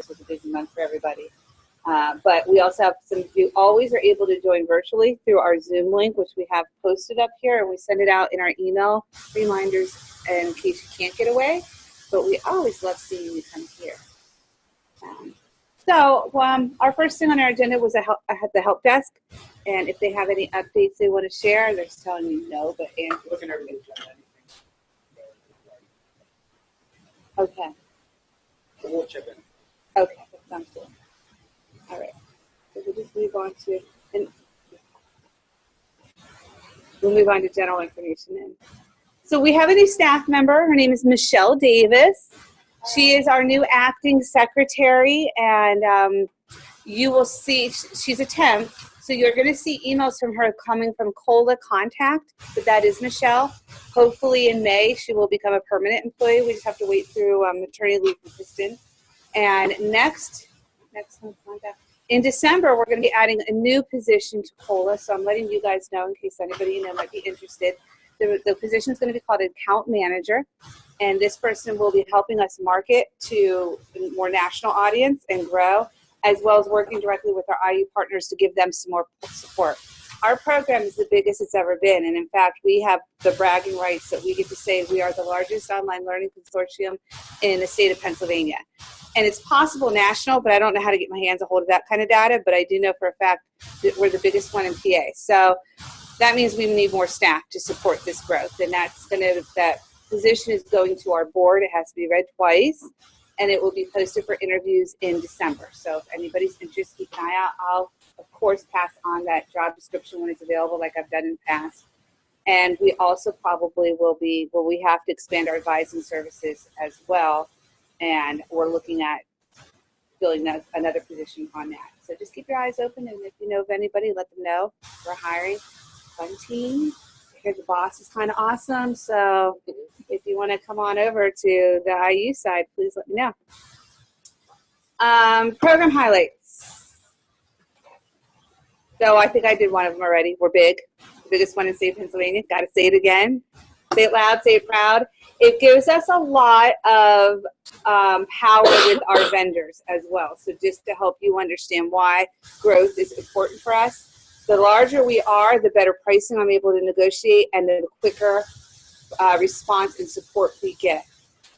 this was a busy month for everybody. But we also have you always are able to join virtually through our Zoom link, which we have posted up here, and we send it out in our email reminders in case you can't get away. But we always love seeing you come here. So our first thing on our agenda was the help desk, and if they have any updates they want to share, they're just telling me no, but Looking at everything. Okay. So we'll check in. Okay, that sounds good. All right. So we'll just move on to, and we'll move on to general information then. So we have a new staff member. Her name is Michelle Davis. She is our new acting secretary, and you will see she's a temp. So you're going to see emails from her coming from CAOLA Contact, but that is Michelle. Hopefully in May she will become a permanent employee. We just have to wait through maternity leave for Kristen. And next month, in December, we're going to be adding a new position to CAOLA. So I'm letting you guys know in case anybody you know might be interested. The position is going to be called account manager, and this person will be helping us market to a more national audience and grow, as well as working directly with our IU partners to give them some more support. Our program is the biggest it's ever been, and in fact, we have the bragging rights that we get to say we are the largest online learning consortium in the state of Pennsylvania. And it's possible national, but I don't know how to get my hands a hold of that kind of data, but I do know for a fact that we're the biggest one in PA. So that means we need more staff to support this growth, and that position is going to our board. It has to be read twice, and it will be posted for interviews in December. So if anybody's interested, keep an eye out. I'll, of course, pass on that job description when it's available like I've done in the past. And we also probably we have to expand our advising services as well, and we're looking at filling another position on that. So just keep your eyes open, and if you know of anybody, let them know. We're hiring. Fun team. I hear the boss is kind of awesome, so if you want to come on over to the IU side, please let me know. Program highlights. So I think I did one of them already. We're big. The biggest one in the state of Pennsylvania. Got to say it again. Say it loud, say it proud. It gives us a lot of power with our vendors as well. So just to help you understand why growth is important for us. The larger we are, the better pricing I'm able to negotiate, and the quicker response and support we get.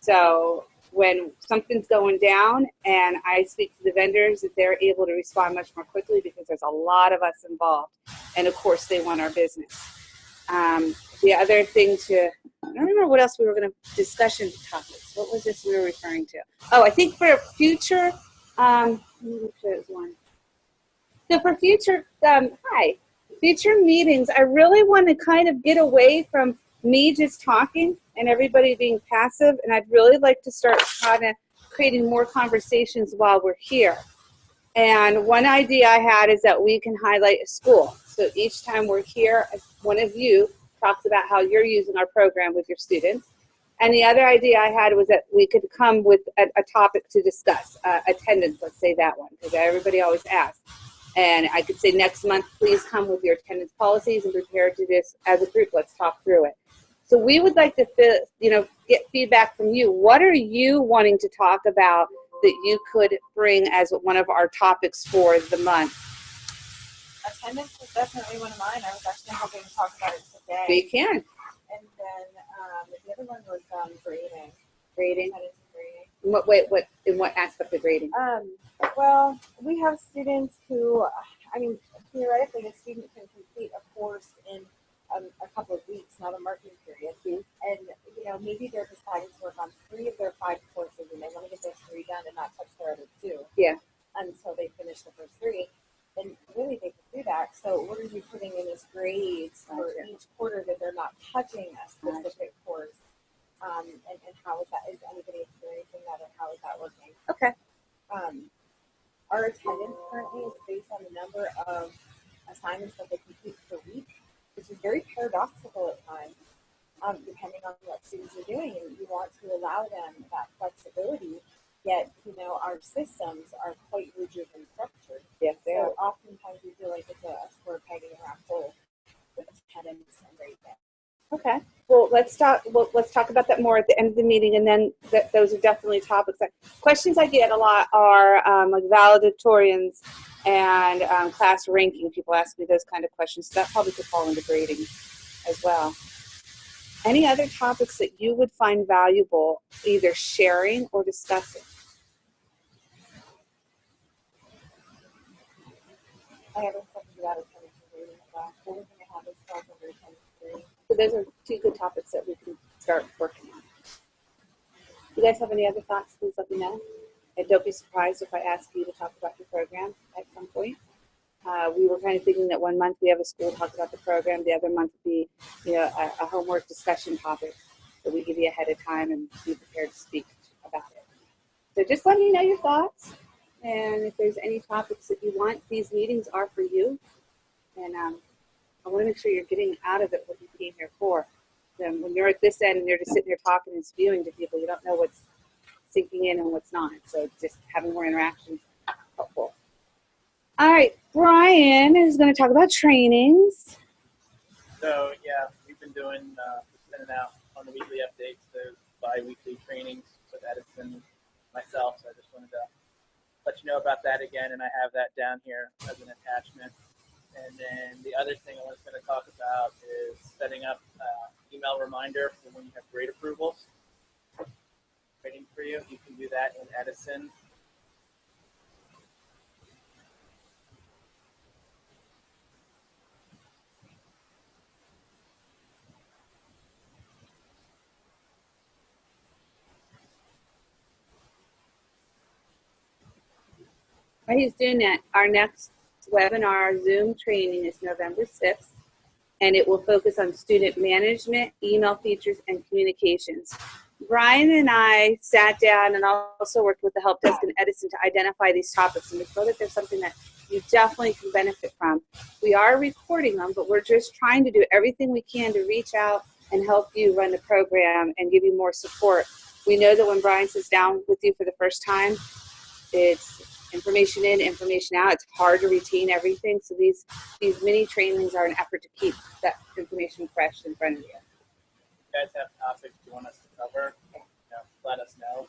So when something's going down and I speak to the vendors, that they're able to respond much more quickly because there's a lot of us involved. And of course, they want our business. The other thing I don't remember what else we were going to discussion topics. What was this we were referring to? Oh, I think for future, let me look at this one. So for future, future meetings, I really want to kind of get away from me just talking and everybody being passive, and I'd really like to start kind of creating more conversations while we're here. And one idea I had is that we can highlight a school. So each time we're here, one of you talks about how you're using our program with your students. And the other idea I had was that we could come with a topic to discuss, attendance, let's say that one, because everybody always asks. And I could say next month, please come with your attendance policies and prepare to this as a group. Let's talk through it. So we would like to get feedback from you. What are you wanting to talk about that you could bring as one of our topics for the month? Attendance was definitely one of mine. I was actually hoping to talk about it today. We can. And then the other one was grading. Grading. Attendance and grading. In what aspect of grading? Well, we have students who, theoretically, a student can complete a course in a couple of weeks, not a marking period. Mm-hmm. And, maybe they're deciding to work on 3 of their 5 courses, and they want to get those 3 done and not touch their other 2. Yeah. Until they finish the first 3. And really, they can do that. So what are you putting in as grades for each quarter that they're not touching a specific course? And how is that? Is anybody experiencing that, and how is that working? Okay. Our attendance currently is based on the number of assignments that they complete per week, which is very paradoxical at times, depending on what students are doing. And you want to allow them that flexibility, yet, our systems are quite rigid and structured. Yes, they are. So oftentimes we feel like it's a square peg in a round hole with attendance and grading. Okay. Well, let's talk about that more at the end of the meeting, and then those are definitely topics. Questions I get a lot are like valedictorians and class ranking. People ask me those kind of questions. So that probably could fall into grading as well. Any other topics that you would find valuable either sharing or discussing? I haven't something about attendance and grading as well. The only thing I have is falls under attendance and grading. So those are two good topics that we can start working on. You guys have any other thoughts? Please let me know. And don't be surprised if I ask you to talk about your program at some point. We were kind of thinking that one month we have a school talk about the program, the other month would be, a homework discussion topic that we give you ahead of time and be prepared to speak about it. So just let me know your thoughts, and if there's any topics that you want, these meetings are for you. And I want to make sure you're getting out of it what you came here for. Then when you're at this end and you're just sitting there talking and spewing to people, you don't know what's sinking in and what's not. So just having more interactions is helpful. All right, Brian is going to talk about trainings. So yeah, we've been sending out on the weekly updates, the bi-weekly trainings with Edison, myself. So I just wanted to let you know about that again, and I have that down here as an attachment. And then the other thing I was going to talk about is setting up email reminder for when you have grade approvals waiting for you. You can do that in Edison. While he's doing that, our next webinar Zoom training is November 6th, and it will focus on student management, email features, and communications. Brian and I sat down and also worked with the help desk in Edison to identify these topics, and we feel that there's something that you definitely can benefit from. We are recording them, but we're just trying to do everything we can to reach out and help you run the program and give you more support. We know that when Brian sits down with you for the first time, it's information in, information out. It's hard to retain everything. So these mini trainings are an effort to keep that information fresh in front of you. If you guys have topics you want us to cover, let us know.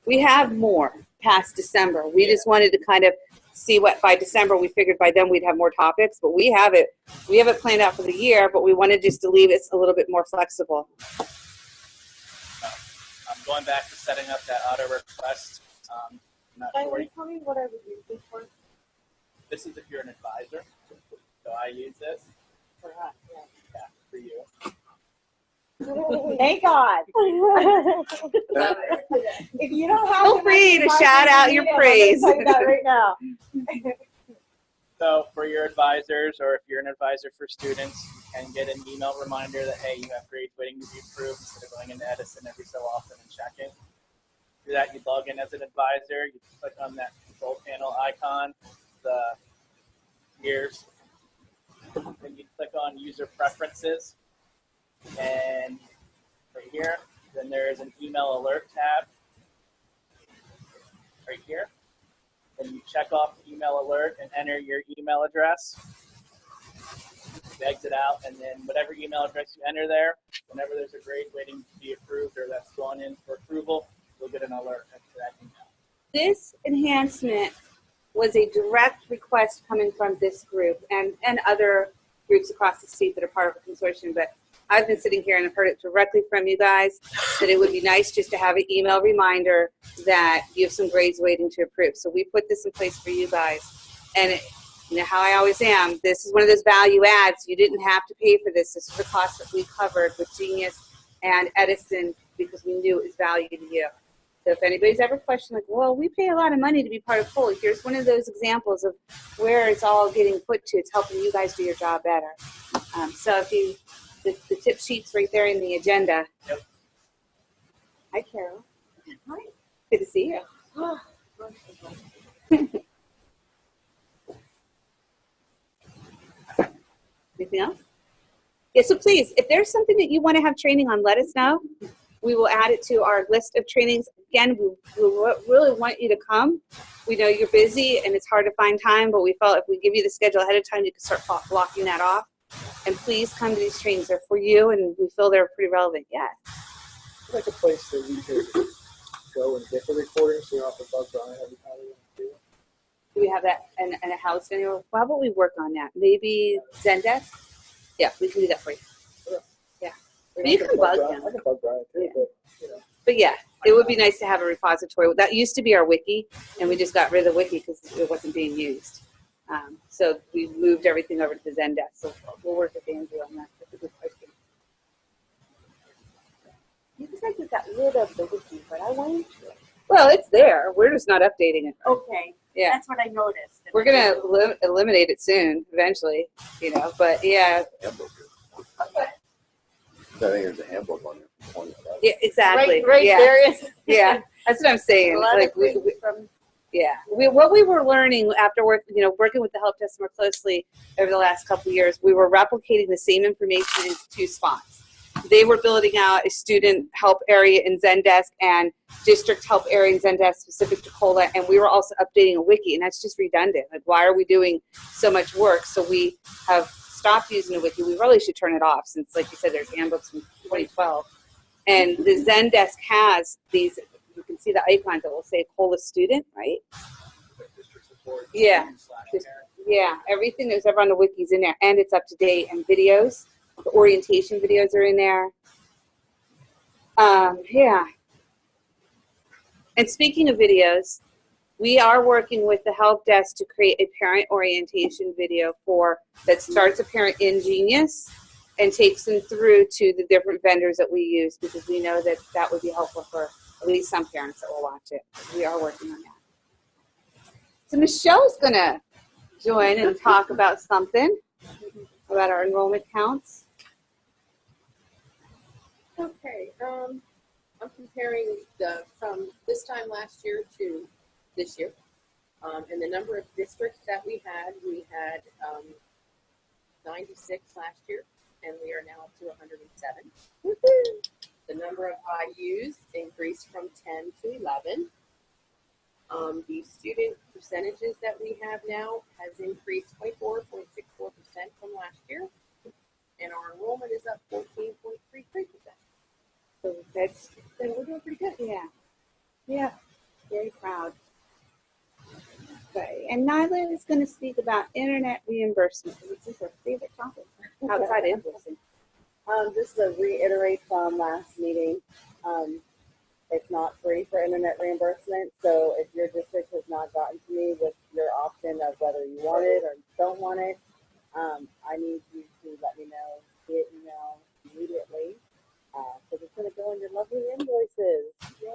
We have more past December. We just wanted to kind of see what by December, we figured by then we'd have more topics, but we have it planned out for the year, but we wanted just to leave it a little bit more flexible. I'm going back to setting up that auto request. Can you tell me what I would use this for? This is if you're an advisor. So I use this. For us, Yeah, for you. yeah. Thank God. If you don't have Feel free to shout out your praise. I'm going to tell you that right now. So for your advisors, or if you're an advisor for students, you can get an email reminder that, hey, you have grades waiting to be approved, instead of going into Edison every so often and checking. Do that, you log in as an advisor, you click on that control panel icon, the gears, then you click on user preferences, and right here, then there is an email alert tab right here. Then you check off email alert and enter your email address. You exit out, and then whatever email address you enter there, whenever there's a grade waiting to be approved or that's gone in for approval, you'll get an alert to that email. This enhancement was a direct request coming from this group and other groups across the state that are part of the consortium, but I've been sitting here and I've heard it directly from you guys that it would be nice just to have an email reminder that you have some grades waiting to approve. So we put this in place for you guys. And you know how I always am, this is one of those value adds. You didn't have to pay for this. This is the cost that we covered with Genius and Edison because we knew it was value to you. So if anybody's ever questioned, like, well, we pay a lot of money to be part of CAOLA, here's one of those examples of where it's all getting put to. It's helping you guys do your job better. So if you, the tip sheet's right there in the agenda. Yep. Hi, Carol. Hi. Good to see you. Anything else? Yeah, so please, if there's something that you want to have training on, let us know. We will add it to our list of trainings. Again, we really want you to come. We know you're busy and it's hard to find time, but we felt if we give you the schedule ahead of time, you can start blocking that off. And please come to these trainings. They're for you, and we feel they're pretty relevant. Yeah. Like a place that we could go and get the recording so you don't have to bug Brian every time we want to do it. Do we have that in a house anywhere? How about we work on that? Maybe Zendesk? Yeah, we can do that for you. Yeah. I mean, You I can bug Brian, him. I can bug Brian too, Yeah. but you know. But yeah, it would be nice to have a repository. That used to be our wiki, and we just got rid of the wiki because it wasn't being used. So we moved everything over to the Zendesk. So we'll work with Andrew on that. That's a good question. You said you got rid of the wiki, but I went to it. Well, it's there. We're just not updating it. Okay, Yeah. that's what I noticed. We're going to eliminate it soon, eventually, but yeah. Handbook. I think there's a handbook on there. Yeah, exactly. Right, yeah. there is. Yeah, that's what I'm saying. A lot Like of things from what we were learning after working with the help desk more closely over the last couple of years, we were replicating the same information in two spots. They were building out a student help area in Zendesk and district help area in Zendesk specific to CAOLA, and we were also updating a wiki, and that's just redundant. Like, why are we doing so much work? So we have stopped using a wiki. We really should turn it off since, like you said, there's handbooks from 2012. And the Zendesk has these, you can see the icons that will say CAOLA student, right? District support. Yeah. /parent. Yeah, everything that's ever on the wiki's in there, and it's up to date, and videos. The orientation videos are in there. Yeah. And speaking of videos, we are working with the help desk to create a parent orientation video that starts a parent in Genius and takes them through to the different vendors that we use, because we know that would be helpful for at least some parents that will watch it. We are working on that. So Michelle's going to join and talk about something about our enrollment counts. Okay, I'm comparing from this time last year to this year. And the number of districts that we had 96 last year, and we are now up to 107. The number of IUs increased from 10 to 11. The student percentages that we have now has increased 24.64% from last year, and our enrollment is up 14.33%. So we're doing pretty good. Yeah. Yeah. Very proud. Okay. And Nyla is going to speak about internet reimbursement, which is her favorite topic outside invoicing. Just to reiterate from last meeting, it's not free for internet reimbursement. So if your district has not gotten to me with your option of whether you want it or don't want it, I need you to let me know via email immediately. Because it's going to go in your lovely invoices. Yay.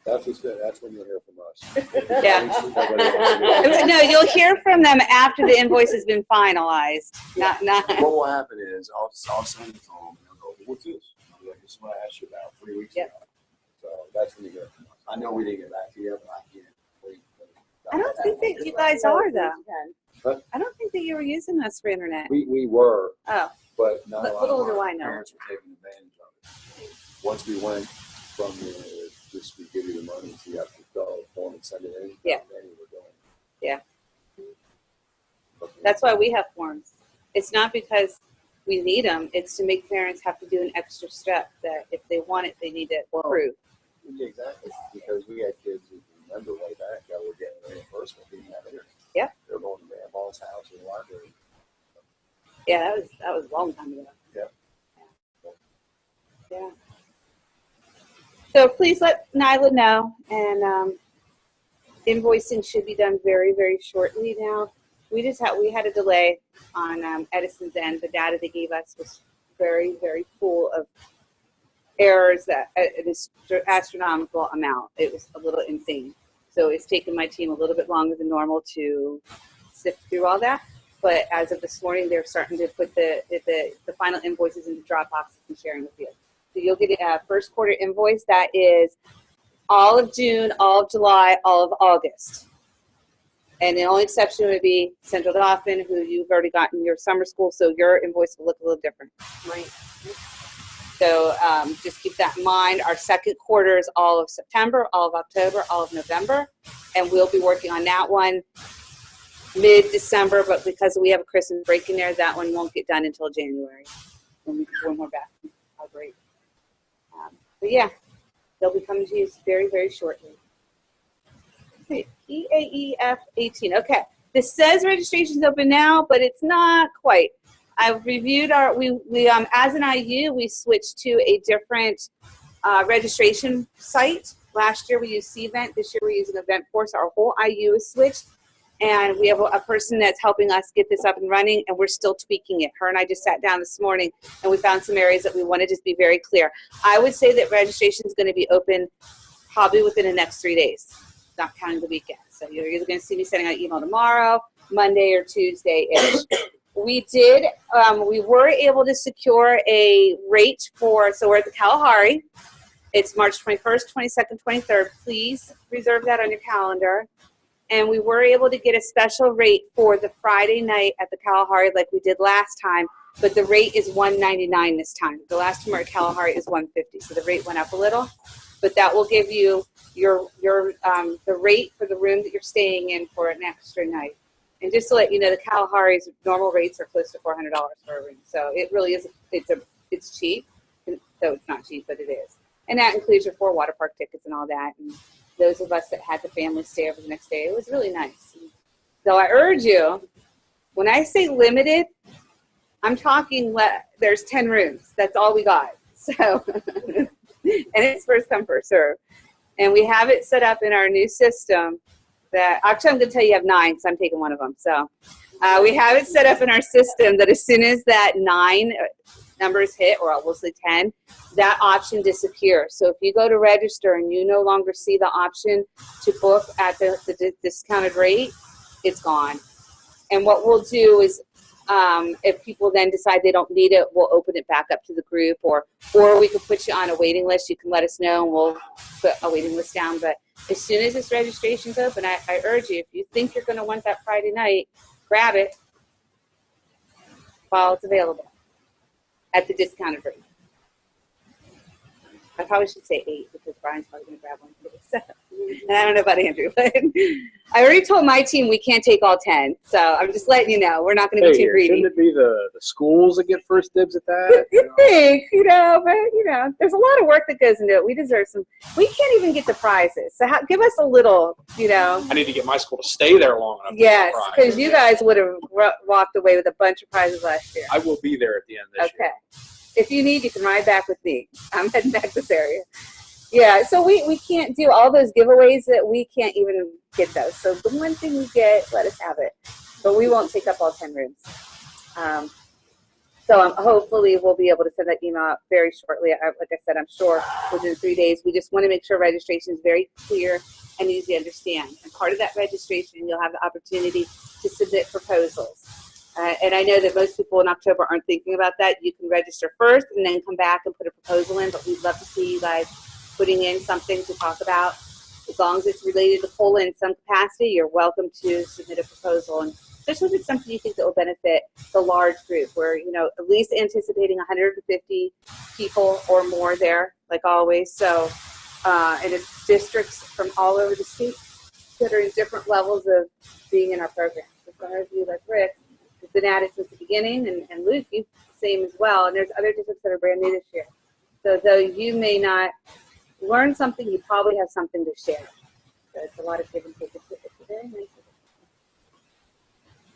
That's when you'll hear from us. Yeah. No, you'll hear from them after the invoice has been finalized. Not. What will happen is I'll send it to them and they'll go, what's this? I'll be like, this is what I asked you about 3 weeks ago. So that's when you hear from us. I know we didn't get back to you, but I can't wait. I don't think that you guys are, though. Huh? I don't think that you were using us for internet. We were, Oh. but not a lot Little of do our I know. parents were taking advantage of it. Once we went from just we give you the money, so you have to fill out a form and send it in. Yeah. Then you were doing. Yeah. But That's why we have forms. It's not because we need them. It's to make parents have to do an extra step that if they want it, they need to prove. Yeah, exactly. Because we had kids who remember way back that were getting reimbursement, didn't have internet. Yep. They're going to grandma's house or the library. Yeah, that was a long time ago. Yeah. Yeah. So please let Nyla know, and invoicing should be done very, very shortly now. We had a delay on Edison's end. The data they gave us was very, very full of errors that an astronomical amount. It was a little insane. So it's taken my team a little bit longer than normal to sift through all that. But as of this morning, they're starting to put the final invoices into Dropbox and sharing with you. So you'll get a first quarter invoice that is all of June, all of July, all of August. And the only exception would be Central Dauphin, who you've already gotten your summer school, so your invoice will look a little different. Right. So just keep that in mind. Our second quarter is all of September, all of October, all of November, and we'll be working on that one mid-December, but because we have a Christmas break in there, that one won't get done until January when we when we're back. How great! But yeah, they'll be coming to you very, very shortly. Okay, EAEF 18. Okay, this says registration's open now, but it's not quite. I've reviewed our, as an IU, we switched to a different registration site. Last year we used Cvent, this year we're using Eventforce. Our whole IU is switched, and we have a person that's helping us get this up and running, and we're still tweaking it. Her and I just sat down this morning, and we found some areas that we want to just be very clear. I would say that registration is going to be open probably within the next 3 days, not counting the weekend. So you're either going to see me sending out an email tomorrow, Monday, or Tuesday-ish. We were able to secure a rate for, so we're at the Kalahari. It's March 21st, 22nd, 23rd. Please reserve that on your calendar. And we were able to get a special rate for the Friday night at the Kalahari like we did last time, but the rate is $199 this time. The last time we were at Kalahari is $150, so the rate went up a little. But that will give you the rate for the room that you're staying in for an extra night. And just to let you know, the Kalahari's normal rates are close to $400 for a room. So it really is, it's cheap. So it's not cheap, but it is. And that includes your 4 water park tickets and all that. And those of us that had the family stay over the next day, it was really nice. So I urge you, when I say limited, I'm talking, there's 10 rooms. That's all we got. So, and it's first come, first serve. And we have it set up in our new system that, actually I'm going to tell you have 9 because I'm taking one of them. So we have it set up in our system that as soon as that 9 numbers hit, or we'll say 10, that option disappears. So if you go to register and you no longer see the option to book at the discounted rate, it's gone. And what we'll do is, if people then decide they don't need it, we'll open it back up to the group, or we could put you on a waiting list. You can let us know and we'll put a waiting list down. But as soon as this registration's open, I urge you, if you think you're going to want that Friday night, grab it while it's available at the discounted rate. I probably should say 8 because Brian's probably going to grab one too. So, and I don't know about Andrew, but I already told my team we can't take all 10. So I'm just letting you know we're not going to be too greedy. Shouldn't it be the schools that get first dibs at that? You think, but there's a lot of work that goes into it. We deserve some. We can't even get the prizes. So give us a little, I need to get my school to stay there long enough. Yes, because you guys would have walked away with a bunch of prizes last year. I will be there at the end of this year. Okay. If you need, you can ride back with me. I'm heading back this area. Yeah, so we can't do all those giveaways that we can't even get those. So the one thing we get, let us have it. But we won't take up all 10 rooms. So hopefully we'll be able to send that email out very shortly. Like I said, I'm sure within 3 days. We just want to make sure registration is very clear and easy to understand. And part of that registration, you'll have the opportunity to submit proposals. And I know that most people in October aren't thinking about that. You can register first and then come back and put a proposal in, but we'd love to see you guys putting in something to talk about. As long as it's related to CAOLA in some capacity, you're welcome to submit a proposal. And especially if it's something you think that will benefit the large group, where, at least anticipating 150 people or more there, like always. So, and it's districts from all over the state that are in different levels of being in our program. So some of you, like Rick, has been at it since the beginning, and Luke, you same as well. And there's other districts that are brand new this year. So though you may not learn something, you probably have something to share. So it's a lot of give and take. It's very nice.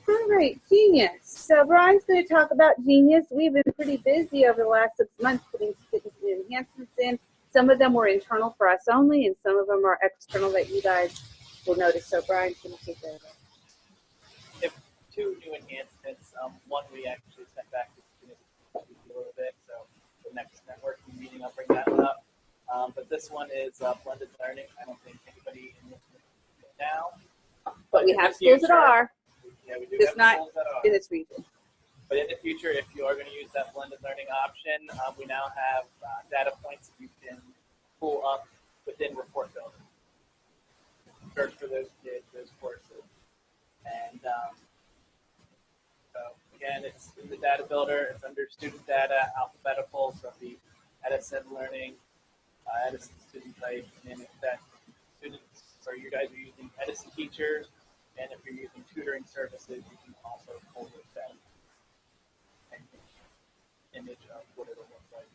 All right, Genius. So Brian's going to talk about Genius. We've been pretty busy over the last 6 months putting new enhancements in. Some of them were internal for us only, and some of them are external that you guys will notice. So Brian's going to take over. If 2 new enhancements, one we actually sent back to students a little bit, so the next networking meeting I'll bring that one up. But this one is blended learning. I don't think anybody in this room now. But we have schools that are. Yeah, we do just have not schools that are. in this region. But in the future, if you are going to use that blended learning option, we now have data points you can pull up within Report Builder. Search for those kids, those courses. And so again, it's in the data builder. It's under student data, alphabetical, so the Edison learning, Edison student type, and if that students or you guys are using Edison teachers, And if you're using tutoring services, you can also hold it that image of what it'll look like.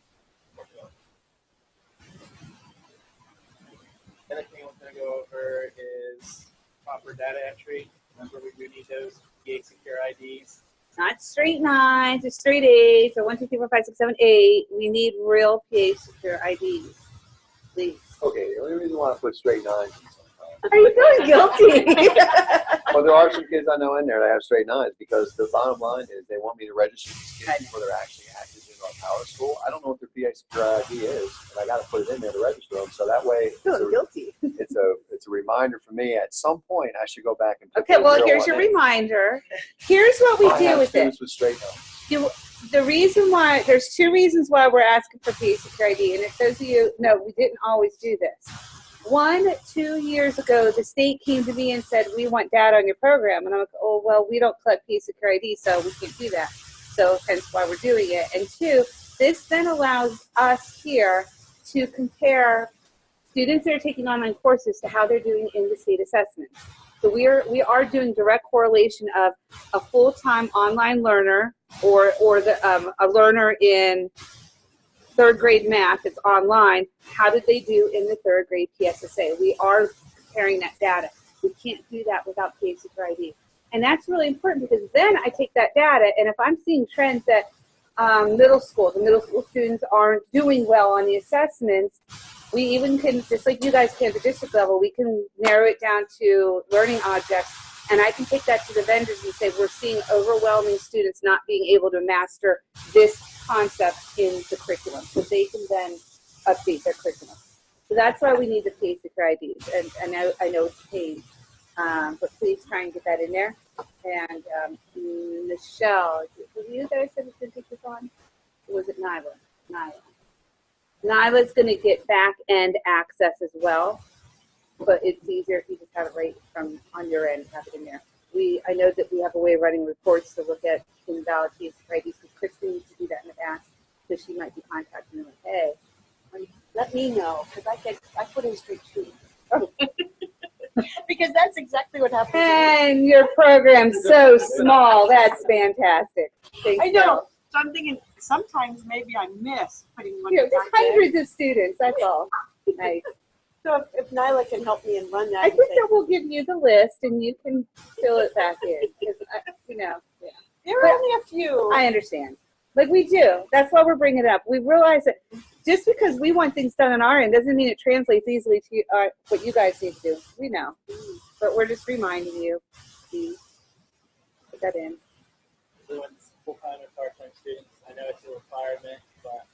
The other thing we're going to go over is proper data entry. Remember, we do need those PA secure IDs. Not straight 9s or straight 8s or 1, 2, 3, 4, 5, 6, 7, 8. We need real PA secure IDs, please. Okay, the only reason why I put straight 9s. Are you feeling guilty? Well, there are some kids I know in there that have straight 9s because the bottom line is they want me to register these kids before they're actually active in our power school. I don't know what their PA secure ID is, and I got to put it in there to register them. So that way, Feeling guilty. it's a reminder for me. At some point, I should go back and put Okay, the well, real here's one your in. reminder. Here's what we I do have with it. students with straight 9s. The reason why, there's 2 reasons why we're asking for PA secure ID. And if those of you know, we didn't always do this. 1, 2 years ago, the state came to me and said, we want data on your program. And I'm like, oh, well, we don't collect PA secure ID, so we can't do that. So hence why we're doing it. And 2, this then allows us here to compare students that are taking online courses to how they're doing in the state assessment. So we are doing direct correlation of a full-time online learner or a learner in 3rd grade math that's online. How did they do in the 3rd grade PSSA? We are comparing that data. We can't do that without PA secure ID. And that's really important because then I take that data, and if I'm seeing trends that the middle school students aren't doing well on the assessments, we even can, just like you guys can at the district level, we can narrow it down to learning objects, and I can take that to the vendors and say, we're seeing overwhelming students not being able to master this concept in the curriculum, so they can then update their curriculum. So that's why we need the PA secure IDs, and I know it's a pain, but please try and get that in there. And Michelle, were you guys said it's going to take this on? Or was it Nyla? Nyla's going to get back-end access as well, but it's easier if you just have it right from on your end, have it in there. I know that we have a way of running reports to look at invalid PA secure IDs, because Kristen needs to do that in the past, so she might be contacting them like, hey, Let me know, because I put in straight 2. Because that's exactly what happened. and your program's so small. That's fantastic. Thanks, I know. Carol. So I'm thinking sometimes maybe I miss putting one. Here, there's hundreds of students, that's all. Nice. So if Nyla can help me and run that. I think that we'll give you the list and you can fill it back in. Yeah. There are only a few. I understand. Like we do. That's why we're bringing it up. We realize that just because we want things done on our end doesn't mean it translates easily to what you guys need to do. We know. But we're just reminding you. Please put that in. So when it's full-time and part-time students, I know it's a requirement, but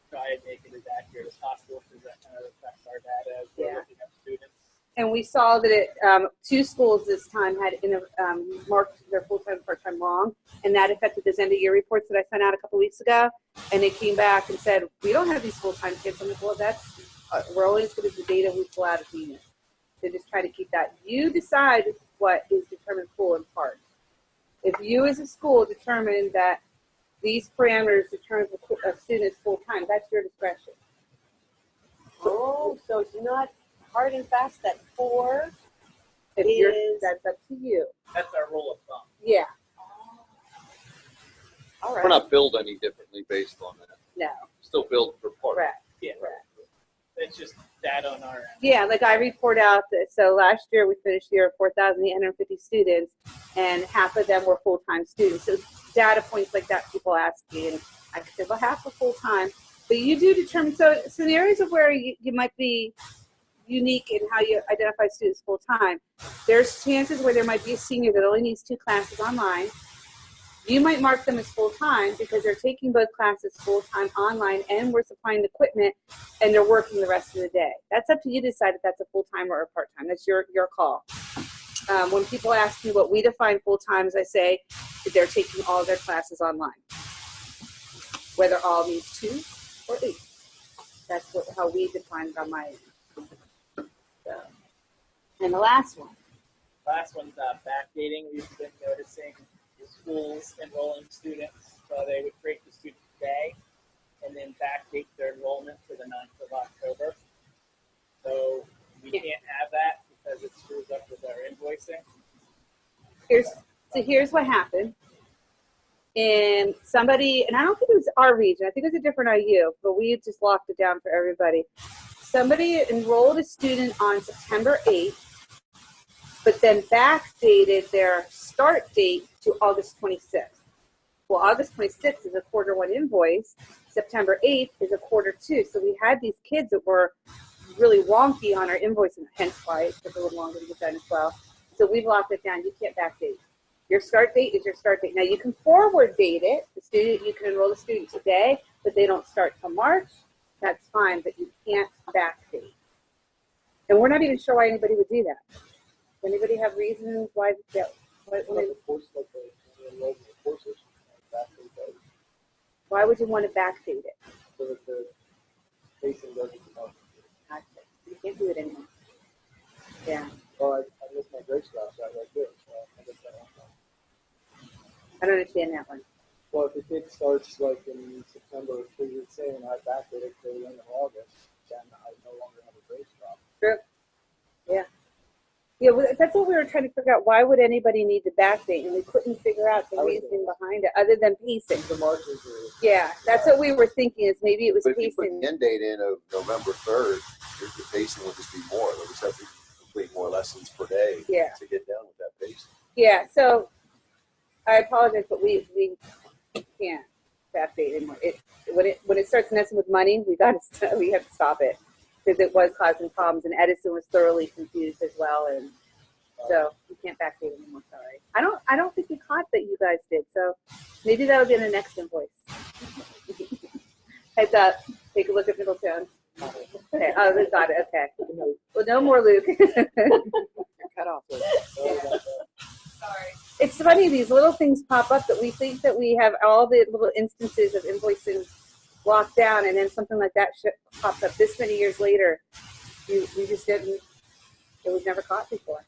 try and make it as accurate as possible because that kind of affects our data as we're looking at students. And we saw that 2 schools this time had marked their full-time and part-time wrong, and that affected those end-of-year reports that I sent out a couple weeks ago. And they came back and said, we don't have these full-time kids. I'm like, well, we're only as good as the data we pull out of the unit. So just try to keep that. You decide what is determined full and part. If you as a school determine that these parameters determine a student's full-time, that's your discretion. Oh, so it's not hard and fast that 4 That's up to you. That's our rule of thumb. Yeah. All right. We're not billed any differently based on that. No. Still billed for part. Correct. Yeah. Correct. It's just data on our end. Yeah, like I report out that, so last year we finished the year at 4,850 students, and half of them were full-time students. So data points like that people ask me, and I could say, well, half are full-time. But you do determine, so the areas of where you might be unique in how you identify students full-time, there's chances where there might be a senior that only needs 2 classes online. You might mark them as full-time because they're taking both classes full-time online and we're supplying the equipment and they're working the rest of the day. That's up to you to decide if that's a full-time or a part-time. That's your call. When people ask me what we define full-time, as I say, that they're taking all their classes online. Whether all means 2 or 8. That's how we define it on my end. So. And the last one. Last one's backdating. We've been noticing the schools enrolling students, so they would create the student day and then backdate their enrollment to the 9th of October. So we can't have that because it screws up with our invoicing. Here's what happened. And somebody, and I don't think it was our region, I think it was a different IU, but we just locked it down for everybody. Somebody enrolled a student on September 8th, but then backdated their start date to August 26th. Well, August 26th is a quarter one invoice. September 8th is a quarter two. So we had these kids that were really wonky on our invoice, and hence why it took a little longer to get done as well. So we've locked it down. You can't backdate. Your start date is your start date. Now you can forward date it. The student, you can enroll the student today, but they don't start till March. That's fine, but you can't backdate. And we're not even sure why anybody would do that. Does anybody have reasons why? Why would you want to backdate it? So that the pacing doesn't come. You can't do it anymore. Yeah. Well, I missed my grade class, so I like this. So I guess that one. I don't understand that one. Well, if the kid starts like in September, so you're saying I backdated to the end of August, then I no longer have a grade drop. True. Yeah. Yeah, well, that's what we were trying to figure out. Why would anybody need to backdate? And we couldn't figure out the reasoning behind it other than pacing. The margins are. Yeah, that's what we were thinking, is maybe it was But if you put pacing. the end date in of November 3rd, the pacing will just be more. They'll just have to complete more lessons per day Yeah. to get down with that pacing. Yeah, so I apologize, but we can't backdate anymore. When it starts messing with money, we have to stop it, because it was causing problems, and Edison was thoroughly confused as well, and so we can't backdate anymore. Sorry, I don't think we caught that you guys did. So maybe that'll be in the next invoice. Heads up, take a look at Middletown. Okay, oh, we got it. Okay. Well, no more Luke. Cut off. Sorry. It's funny, these little things pop up that we think that we have all the little instances of invoicing locked down, and then something like that pops up this many years later. We just didn't, it was never caught before.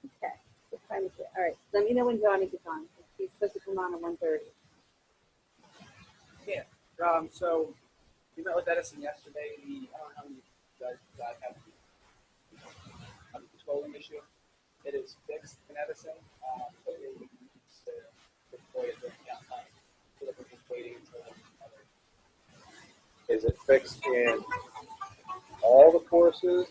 Okay, what time is it? All right, let me know when Johnny gets on. He's supposed to come on at 1:30. Yeah. So we met with Edison yesterday. I don't know how many guys have the controlling issue. It is fixed in Edison, but it would need to deploy it during downtime. So that we're just waiting until another. Is it fixed in all the courses,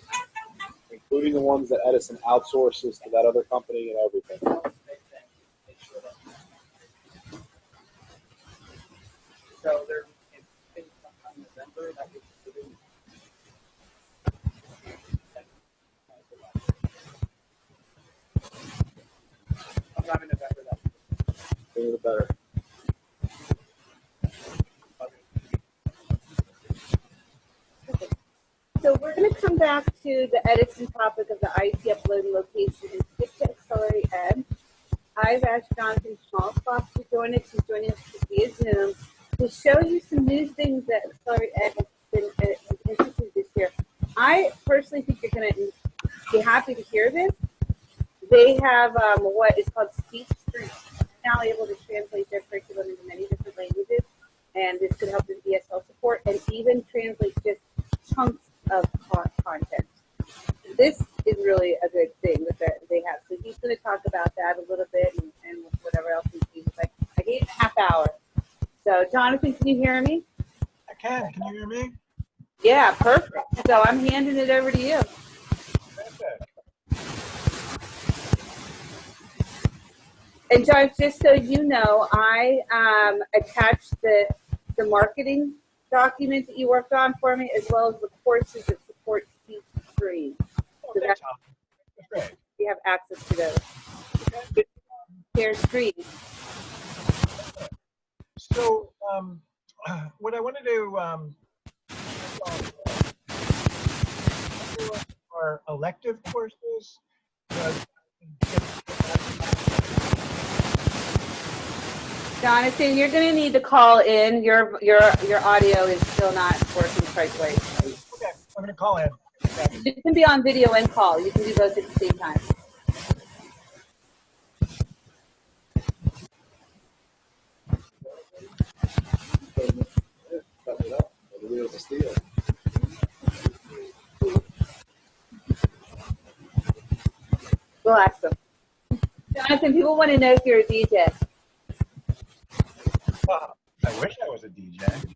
including the ones that Edison outsources to that other company and everything? Make sure that. So there, in sometime in November, that was due. Sometime in November, that. The better. So we're going to come back to the Edison topic of the IT upload and location and skip to Accelerate Ed. I've asked Jonathan Schmalzbach to join us. He's joining us via Zoom to show you some new things that Accelerate Ed has been instituted this year. I personally think you're going to be happy to hear this. They have what is called Speech Street, now able to translate their curriculum into many different languages, and this could help with ESL support and even translate just chunks of content. This is really a good thing that they have. So he's going to talk about that a little bit and whatever else he's like. I gave him a half hour. So Jonathan, can you hear me? I can. Can you hear me? Yeah, perfect. So I'm handing it over to you. Perfect. And John, just so you know, I attached the marketing document that you worked on for me, as well as the courses that support Speech Stream. Oh, So that's great. you have access to those. Share screen. So, what I want to do are elective courses. Jonathan, you're going to need to call in. Your audio is still not working quite right. Okay, I'm going to call in. Okay. You can be on video and call. You can do both at the same time. Cut it up. The wheels of steel. We'll ask them. Jonathan, people want to know if you're a DJ. Well, I wish I was a DJ.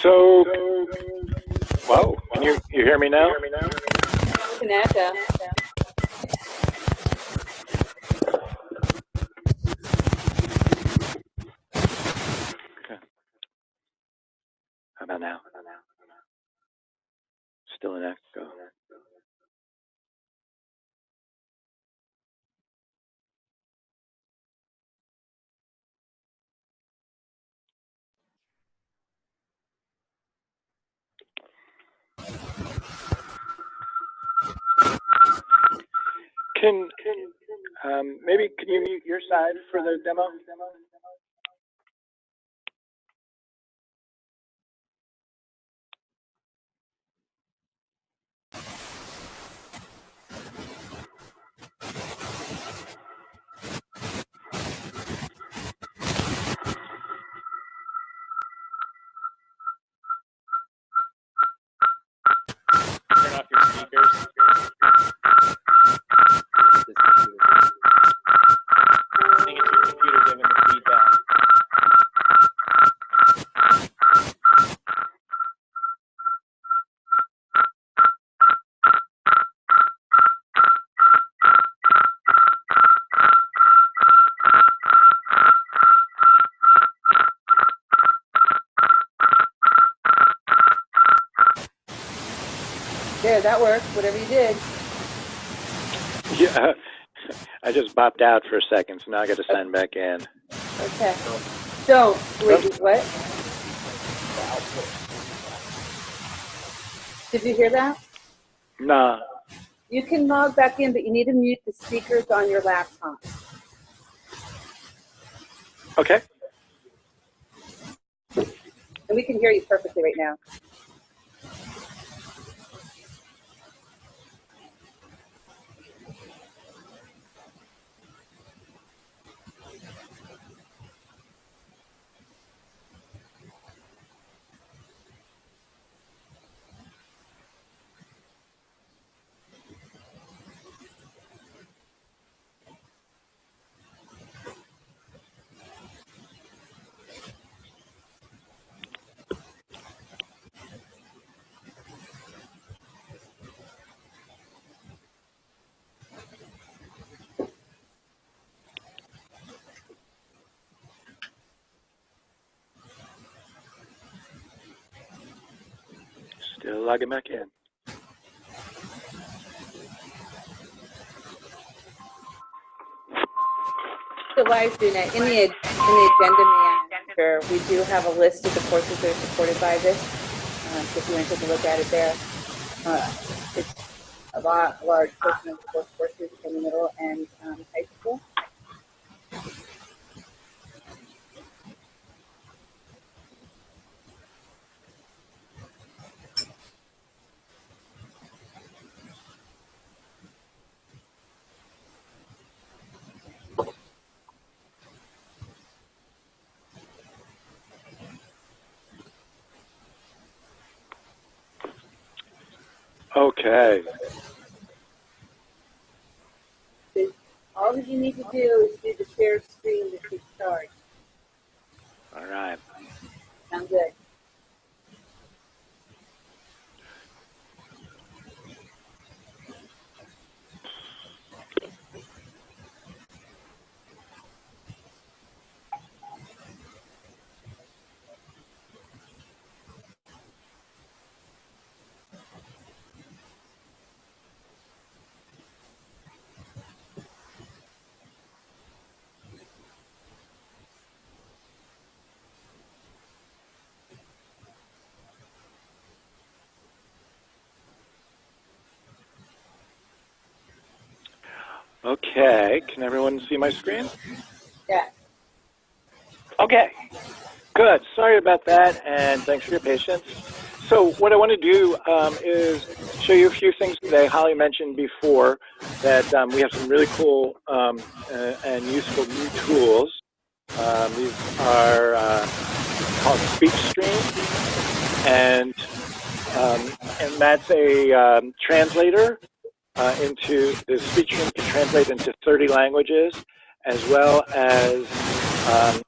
So, whoa, can you hear me now? It's an echo. How about now? Still an echo. Maybe can you mute your side for the demo? Turn off your speakers. I think it's your computer giving the feedback. There, that worked. Whatever you did. Yeah, I just bopped out for a second, so now I got to sign back in. Okay. So, wait, what? Did you hear that? Nah. You can log back in, but you need to mute the speakers on your laptop. Okay. And we can hear you perfectly right now. Still logging back in. So live student, in the agenda manager, we do have a list of the courses that are supported by this. So if you want to take a look at it there, it's a large portion of the courses in the middle and high school. Okay. All that you need to do is do the shared screen to start. All right. Sound good. Okay, can everyone see my screen? Yeah. Okay, good. Sorry about that, and thanks for your patience. So what I want to do is show you a few things today. Holly mentioned before that we have some really cool and useful new tools. These are called SpeechStream, and that's a translator into the SpeechStream can translate into 30 languages, as well as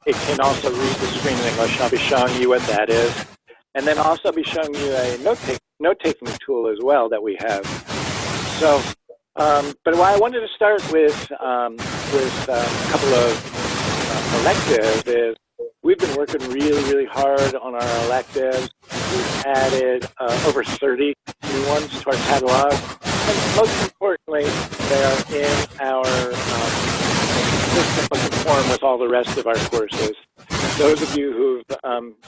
it can also read the screen in English. I'll be showing you what that is. And then also be showing you a note-taking tool as well that we have. So, but what I wanted to start with a couple of electives is we've been working really, really hard on our electives. We've added over 30 new ones to our catalog. And most importantly, they are in our system form with all the rest of our courses. Those of you who've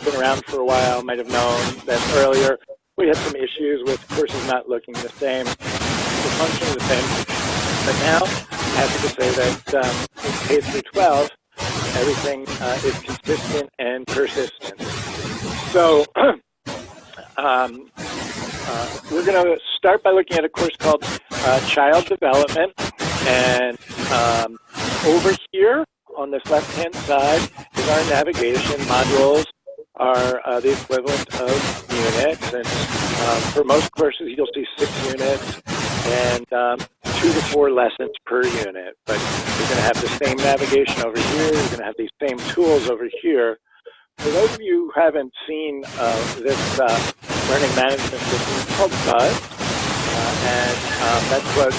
been around for a while might have known that earlier we had some issues with courses not looking the same, the functioning the same. But now, I have to say that in K through 12, everything is consistent and persistent. So we're going to start by looking at a course called Child Development. And over here on this left-hand side is our navigation. Modules are the equivalent of units. And for most courses, you'll see 6 units and 2 to 4 lessons per unit. But you're going to have the same navigation over here. You're going to have these same tools over here. For those of you who haven't seen this learning management system, it's called Buzz. And that's what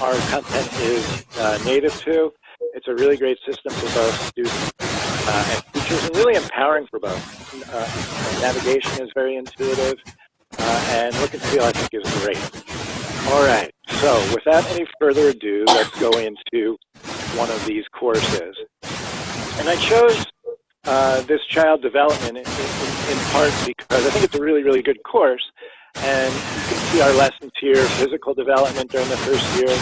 our content is native to. It's a really great system for both students and teachers, and really empowering for both. Navigation is very intuitive, and look and feel, I think, is great. All right, so without any further ado, let's go into one of these courses. And I chose this child development in part because I think it's a really, really good course. And you can see our lessons here: physical development during the first year,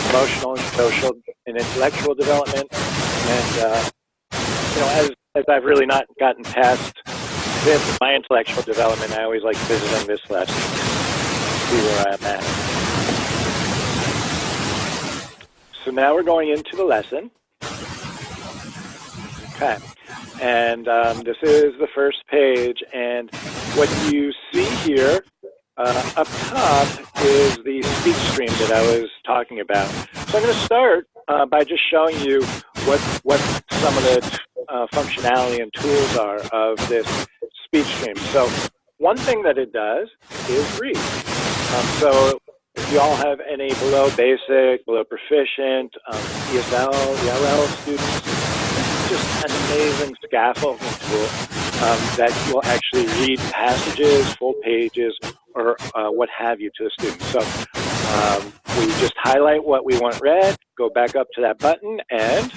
emotional and social and intellectual development. And you know, as I've really not gotten past this, my intellectual development, I always like visiting this lesson, see where I'm at. So now we're going into the lesson. Okay. And this is the first page, and what you see here up top is the speech stream that I was talking about. So I'm going to start by just showing you what some of the functionality and tools are of this speech stream. So one thing that it does is read. So if you all have any below basic, below proficient, ESL, ELL students, just an amazing scaffolding tool that will actually read passages, full pages, or what have you to the student. So we just highlight what we want read, go back up to that button, and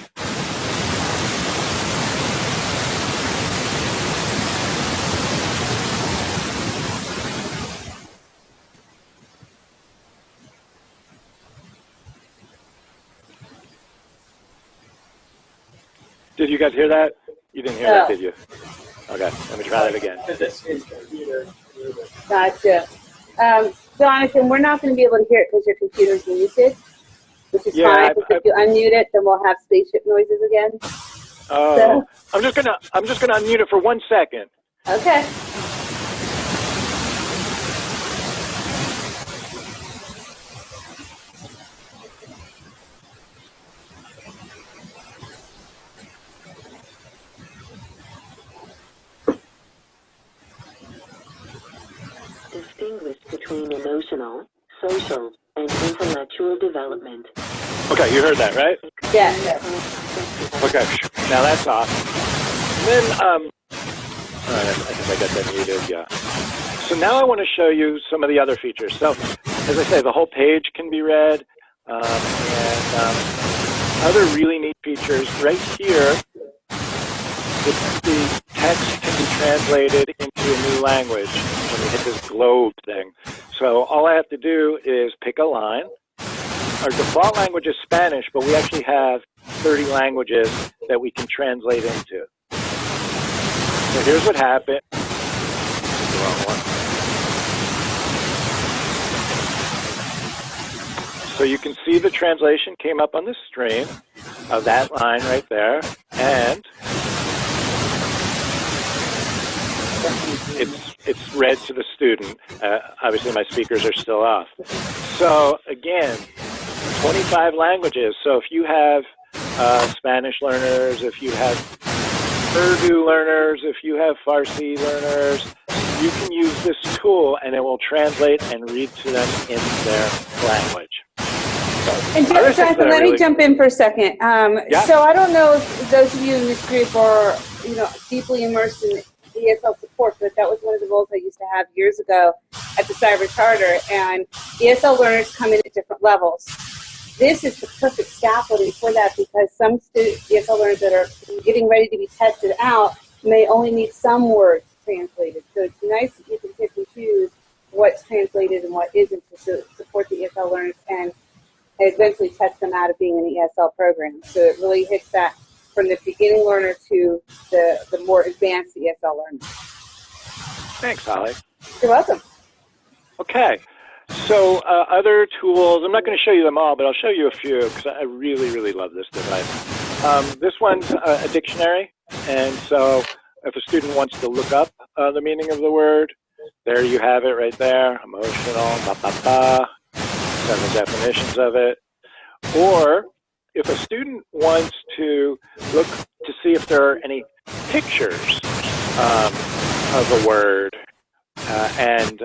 did you guys hear that? You didn't hear that, did you? Okay, let me try that again. Gotcha. Jonathan, we're not going to be able to hear it because your computer's muted, which is fine. If you unmute it, then we'll have spaceship noises again. Oh, so. I'm just gonna unmute it for 1 second. Okay. Distinguish between emotional, social, and intellectual development. Okay, you heard that, right? Yeah. Okay, now that's off. And then, all right, I think I got that muted, yeah. So now I want to show you some of the other features. So, as I say, the whole page can be read, and other really neat features right here. The text can be translated into a new language when you hit this globe thing. So all I have to do is pick a line, our default language is Spanish, but we actually have 30 languages that we can translate into. So here's what happened. The wrong one. So you can see the translation came up on the screen of that line right there, and it's read to the student. Obviously, my speakers are still off. So again, 25 languages. So if you have Spanish learners, if you have Urdu learners, if you have Farsi learners, you can use this tool and it will translate and read to them in their language. And Jonathan, let me jump in for a second. Yeah. So I don't know if those of you in this group are, deeply immersed in ESL support, but that was one of the roles I used to have years ago at the Cyber Charter, and ESL learners come in at different levels. This is the perfect scaffolding for that, because some ESL learners that are getting ready to be tested out may only need some words translated. So it's nice that you can pick and choose what's translated and what isn't to support the ESL learners and eventually test them out of being in the ESL program. So it really hits that from the beginning learner to the more advanced ESL learner. Thanks, Holly. You're welcome. Okay. So other tools, I'm not going to show you them all, but I'll show you a few because I really, really love this device. This one's a dictionary, and so if a student wants to look up the meaning of the word, there you have it right there, emotional, several definitions of it. Or if a student wants to look to see if there are any pictures of a word, and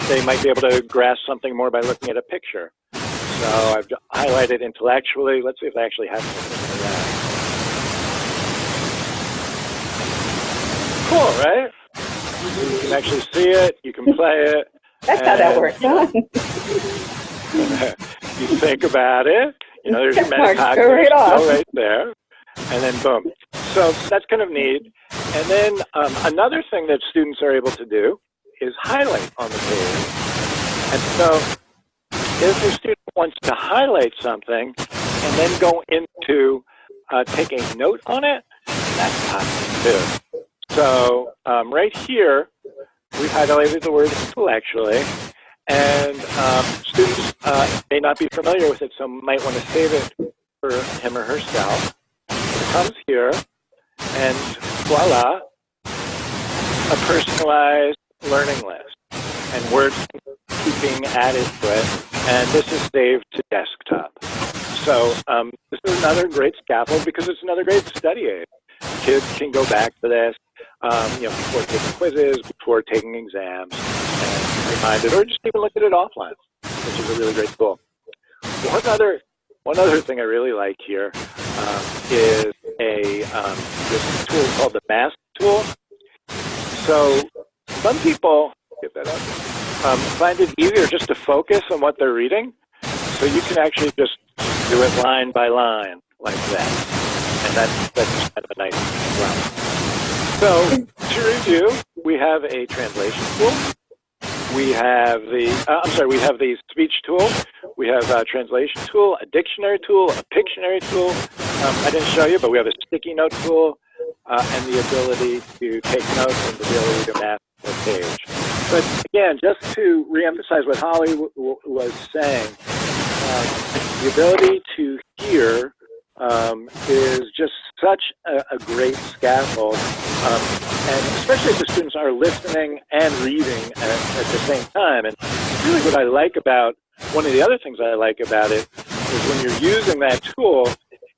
they might be able to grasp something more by looking at a picture. So I've highlighted intellectually. Let's see if I actually have something for that. Cool, right? You can actually see it. You can play it. That's how that works, huh? You think about it. There's your metacognitive right there. And then boom. So that's kind of neat. And then another thing that students are able to do is highlight on the page. And so if a student wants to highlight something and then go into taking a note on it, that's possible too. So right here, we've highlighted the word intellectually, and students may not be familiar with it, so might want to save it for him or herself. It comes here, and voila, a personalized learning list, and word keeping added to it, and this is saved to desktop. So this is another great scaffold because it's another great study aid. Kids can go back to this, before taking quizzes, before taking exams, and remind it, or just even look at it offline, which is a really great tool. One other thing I really like here is this tool called the Mask tool. So some people find it easier just to focus on what they're reading, so you can actually just do it line by line like that, and that's kind of a nice route. So to review, we have a translation tool. We have we have the speech tool. We have a translation tool, a dictionary tool, a Pictionary tool. I didn't show you, but we have a sticky note tool, and the ability to take notes and the ability to map the page. But again, just to reemphasize what Holly was saying, the ability to hear is just such a great scaffold, and especially if the students are listening and reading at the same time. And really what I like about, one of the other things I like about it is when you're using that tool,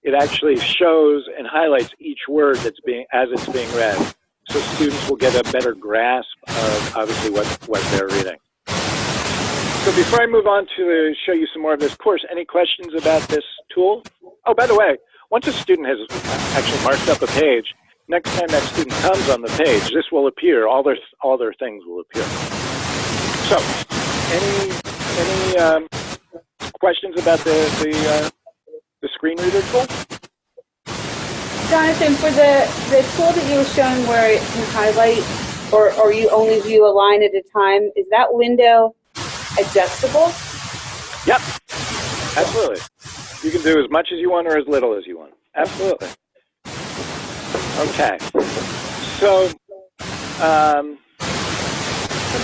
it actually shows and highlights each word that's as it's being read. So students will get a better grasp of obviously what they're reading. So before I move on to show you some more of this course, any questions about this tool? Oh, by the way, once a student has actually marked up a page, next time that student comes on the page, this will appear. All their things will appear. So, any questions about the screen reader tool? Jonathan, for the tool that you were showing where it can highlight or you only view a line at a time, is that window adjustable? Yep. Absolutely. You can do as much as you want or as little as you want. Absolutely. Okay. So I'm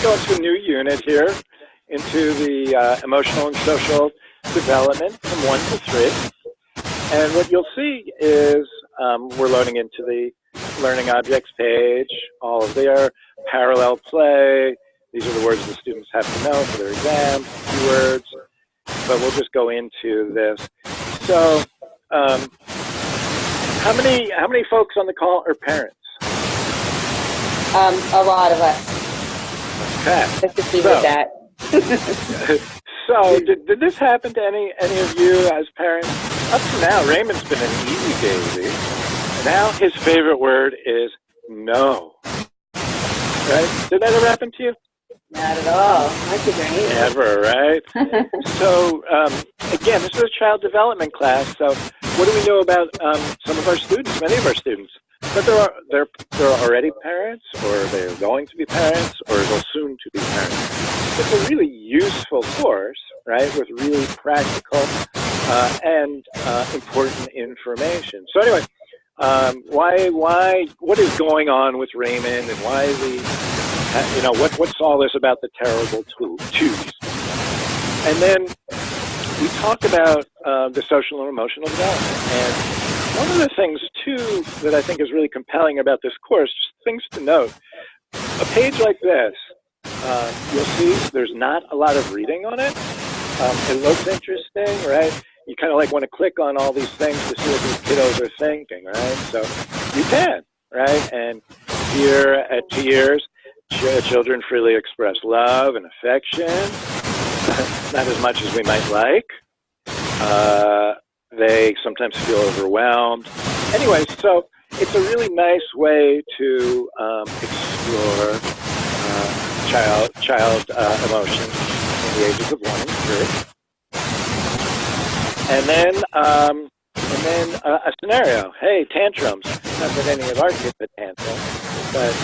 going to a new unit here into the emotional and social development from 1 to 3. And what you'll see is we're loading into the Learning Objects page, all of their parallel play. These are the words the students have to know for their exam, keywords. But we'll just go into this. So how many folks on the call are parents? A lot of us. Okay. Let's just leave it at that. So did this happen to any of you as parents? Up to now, Raymond's been an easy daisy. Now his favorite word is no. Right? Did that ever happen to you? Not at all. My kids are easy. Never, right? So again, this is a child development class. So what do we know about some of our students, many of our students? But they're already parents, or they're going to be parents, or they'll soon to be parents. It's a really useful course, right, with really practical and important information. So anyway, what is going on with Raymond, and why what's all this about the terrible twos? And then we talk about the social and emotional development. And one of the things, too, that I think is really compelling about this course, just things to note, a page like this, you'll see there's not a lot of reading on it. It looks interesting, right? You kind of like want to click on all these things to see what these kiddos are thinking, right? So you can, right? And here at 2 years, children freely express love and affection, not as much as we might like. They sometimes feel overwhelmed. Anyway, so it's a really nice way to explore child emotions in the ages of 1 and 3. And then a scenario. Hey, tantrums. Not that any of our kids have tantrums, but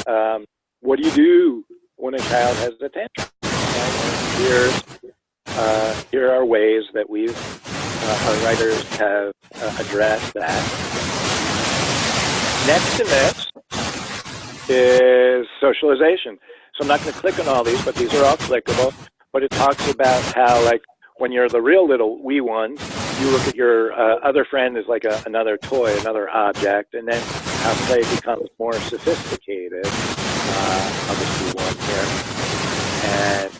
what do you do when a child has a tantrum? And here are ways that our writers have addressed that. Next to this is socialization. So I'm not going to click on all these, but these are all clickable. But it talks about how, like, when you're the real little wee one, you look at your other friend as like another toy, another object, and then how play becomes more sophisticated. I'll just do one here. And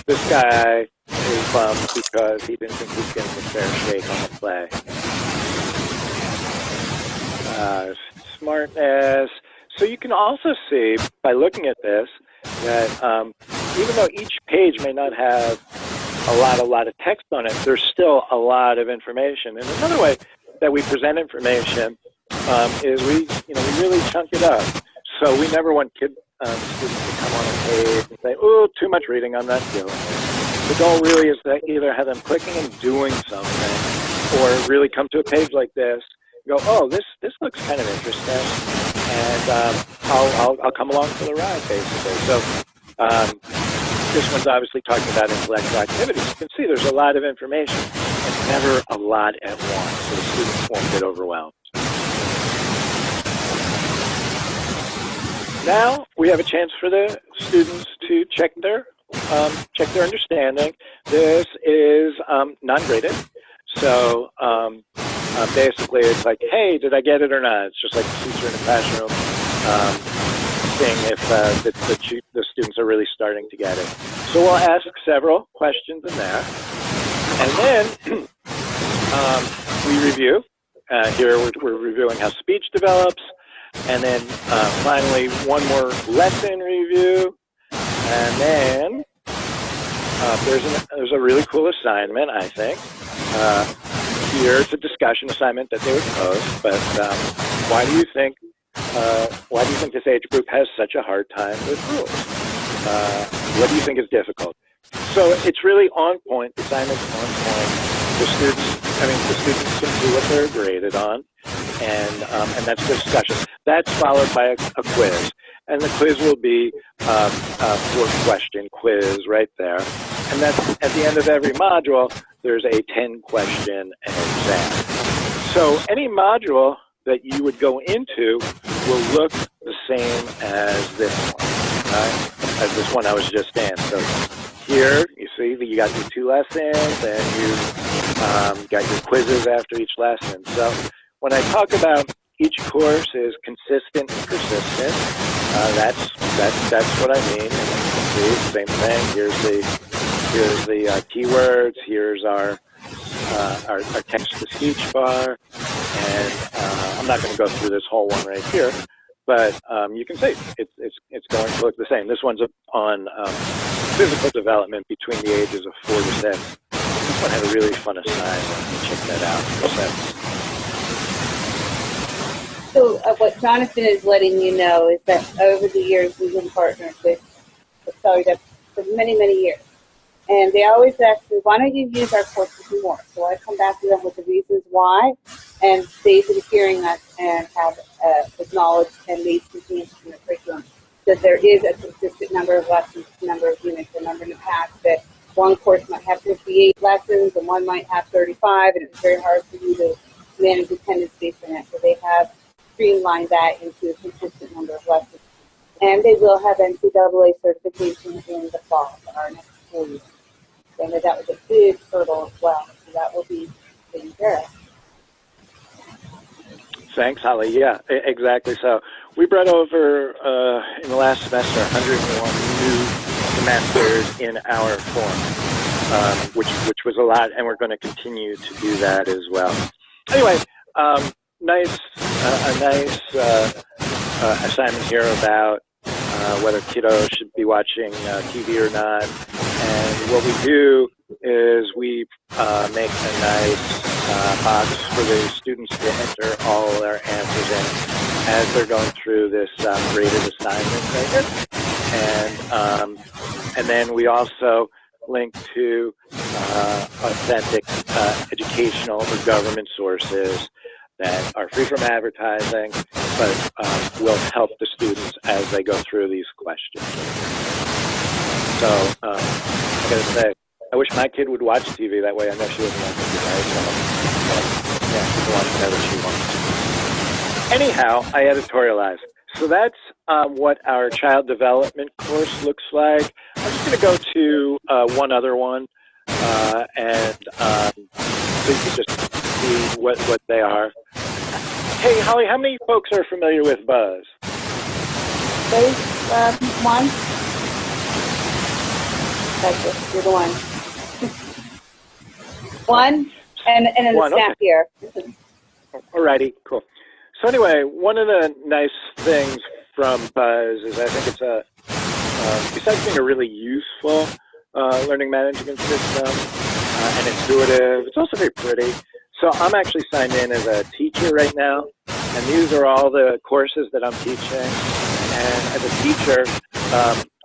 this guy is bummed because he didn't think he was getting a fair shake on the play. Smartness. So you can also see, by looking at this, that even though each page may not have a lot of text on it, there's still a lot of information. And another way that we present information is we really chunk it up. So we never want students to come on a page and say, "Oh, too much reading, I'm not doing it." The goal really is to either have them clicking and doing something, or really come to a page like this, and go, "Oh, this looks kind of interesting," and I'll come along for the ride, basically. So this one's obviously talking about intellectual activities. You can see there's a lot of information, and never a lot at once, so the students won't get overwhelmed. Now we have a chance for the students to check their understanding. This is non-graded, so basically it's like, hey, did I get it or not? It's just like the teacher in the classroom seeing if the students are really starting to get it. So we'll ask several questions in there, and then we review. Here we're reviewing how speech develops. And then finally, one more lesson review. And then there's a really cool assignment, I think. Here it's a discussion assignment that they would post. But why do you think this age group has such a hard time with rules? What do you think is difficult? So it's really on point. The assignment's on point. the students can see what they're graded on, and that's the discussion. That's followed by a quiz, and the quiz will be a 4-question quiz right there, and that's at the end of every module. There's a 10-question exam. So any module that you would go into will look the same as this one, right? As this one I was just in. So here, you see that you got your 2 lessons, and you got your quizzes after each lesson. So when I talk about each course is consistent and persistent, that's what I mean. And you can see the same thing. Here's the keywords. Here's our text-to-speech bar, and I'm not going to go through this whole one right here, but you can see it's going to look the same. This one's on physical development between the ages of 4 to 6. This one had a really fun assignment. Check that out. So what Jonathan is letting you know is that over the years we've been partners with CAOLA for many, many years. And they always ask me, why don't you use our courses more? So I come back to them with the reasons why, and they've been hearing us and have acknowledged and made some changes in the curriculum. That there is a consistent number of lessons, number of units. I remember in the past that one course might have 58 lessons and one might have 35, and it's very hard for you to manage attendance based on that. So they have streamlined that into a consistent number of lessons. And they will have NCAA certification in the fall, our next school year. And that was a big hurdle as well. So that will be taken care of. Thanks, Holly. Yeah, exactly. So we brought over, in the last semester, 101 new semesters in our form, which was a lot, and we're going to continue to do that as well. Anyway, a nice assignment here about whether kiddos should be watching TV or not. And what we do is we make a nice box for the students to enter all their answers in as they're going through this graded assignment right here. And then we also link to authentic educational or government sources that are free from advertising, but will help the students as they go through these questions. So I gotta say, I wish my kid would watch TV. That way I know she wouldn't want to, right? So, yeah, she can watch whatever she wants. Anyhow, I editorialize. So that's what our child development course looks like. I'm just going to go to one other one, and so you can just see what they are. Hey, Holly, how many folks are familiar with Buzz? One. That's it. You're the one. One, and then the staff here. Alrighty, cool. So anyway, one of the nice things from Buzz is I think it's besides being a really useful learning management system and intuitive, it's also very pretty. So I'm actually signed in as a teacher right now, and these are all the courses that I'm teaching. And as a teacher,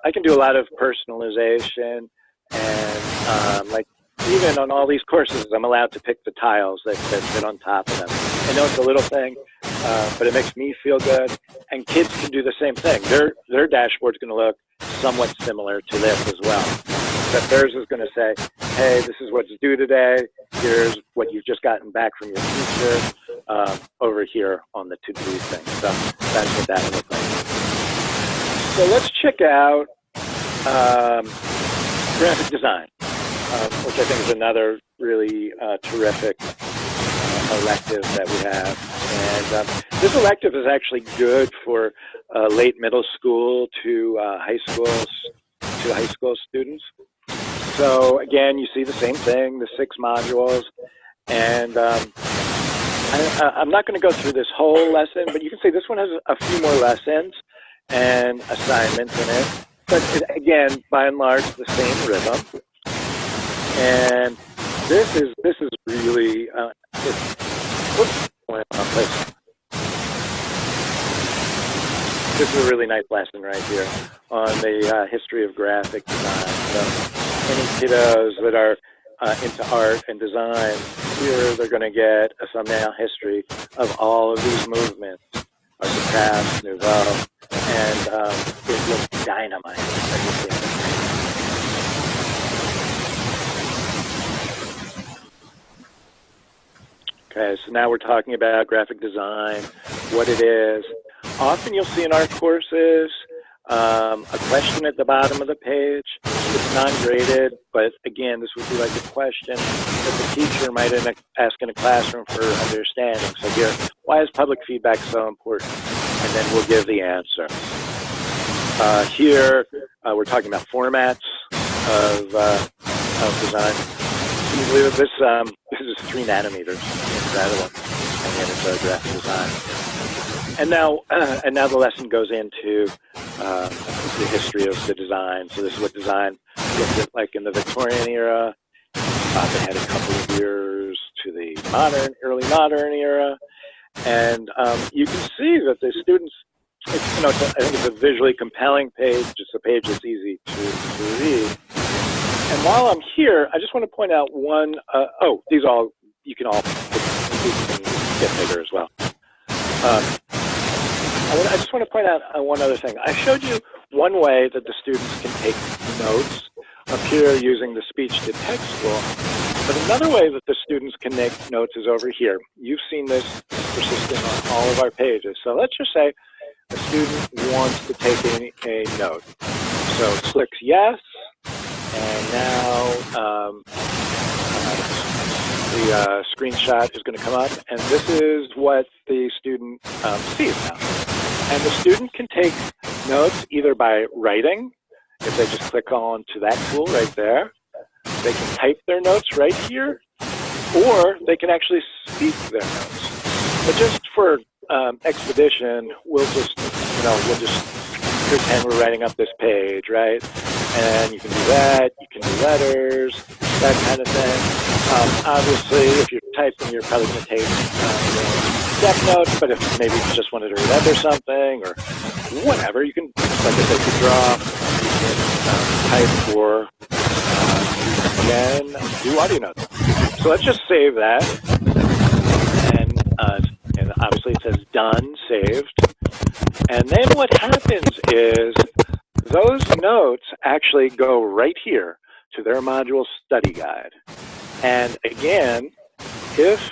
I can do a lot of personalization, and like even on all these courses, I'm allowed to pick the tiles that sit on top of them. I know it's a little thing, but it makes me feel good. And kids can do the same thing. Their dashboard's going to look somewhat similar to this as well. But theirs is going to say, hey, this is what's due today. Here's what you've just gotten back from your teacher over here on the to-do thing. So that's what that looks like. So let's check out graphic design, which I think is another really terrific elective that we have. And this elective is actually good for late middle school to high school students. So again, you see the same thing, the 6 modules, and I'm not going to go through this whole lesson, but you can see this one has a few more lessons and assignments in it. But again, by and large, the same rhythm. And this is really this is a really nice lesson right here on the history of graphic design. So any kiddos that are into art and design, here they're going to get a thumbnail history of all of these movements, Art de Craft, Nouveau, and it looks dynamite. Okay, so now we're talking about graphic design, what it is. Often you'll see in our courses a question at the bottom of the page. It's non-graded, but again, this would be like a question that the teacher might ask in a classroom for understanding. So here, why is public feedback so important? And then we'll give the answer. Here, we're talking about formats of design. Can you believe it? This is 3 nanometers. Incredible. And then it's a graphic design. And now the lesson goes into the history of the design. So this is what design looked like in the Victorian era. They had a couple of years to the early modern era. And you can see that the students, I think it's a visually compelling page, just a page that's easy to read. And while I'm here, I just want to point out one, these all, you can get bigger as well. I just want to point out one other thing. I showed you one way that the students can take notes up here using the speech-to-text tool. But another way that the students can make notes is over here. You've seen this persistent on all of our pages. So let's just say a student wants to take a note. So clicks yes, and now the screenshot is going to come up, and this is what the student sees now. And the student can take notes either by writing, if they just click on to that tool right there. They can type their notes right here, or they can actually speak their notes. But just for expedition, we'll just pretend we're writing up this page, right? And you can do that, you can do letters, that kind of thing. Obviously, if you're typing, you're probably going to take step notes, but if maybe you just wanted to remember something or whatever, you can, like I said, you can draw, you can type, or you can do audio notes. So let's just save that. And obviously it says done, saved. And then what happens is those notes actually go right here to their module study guide. And again, if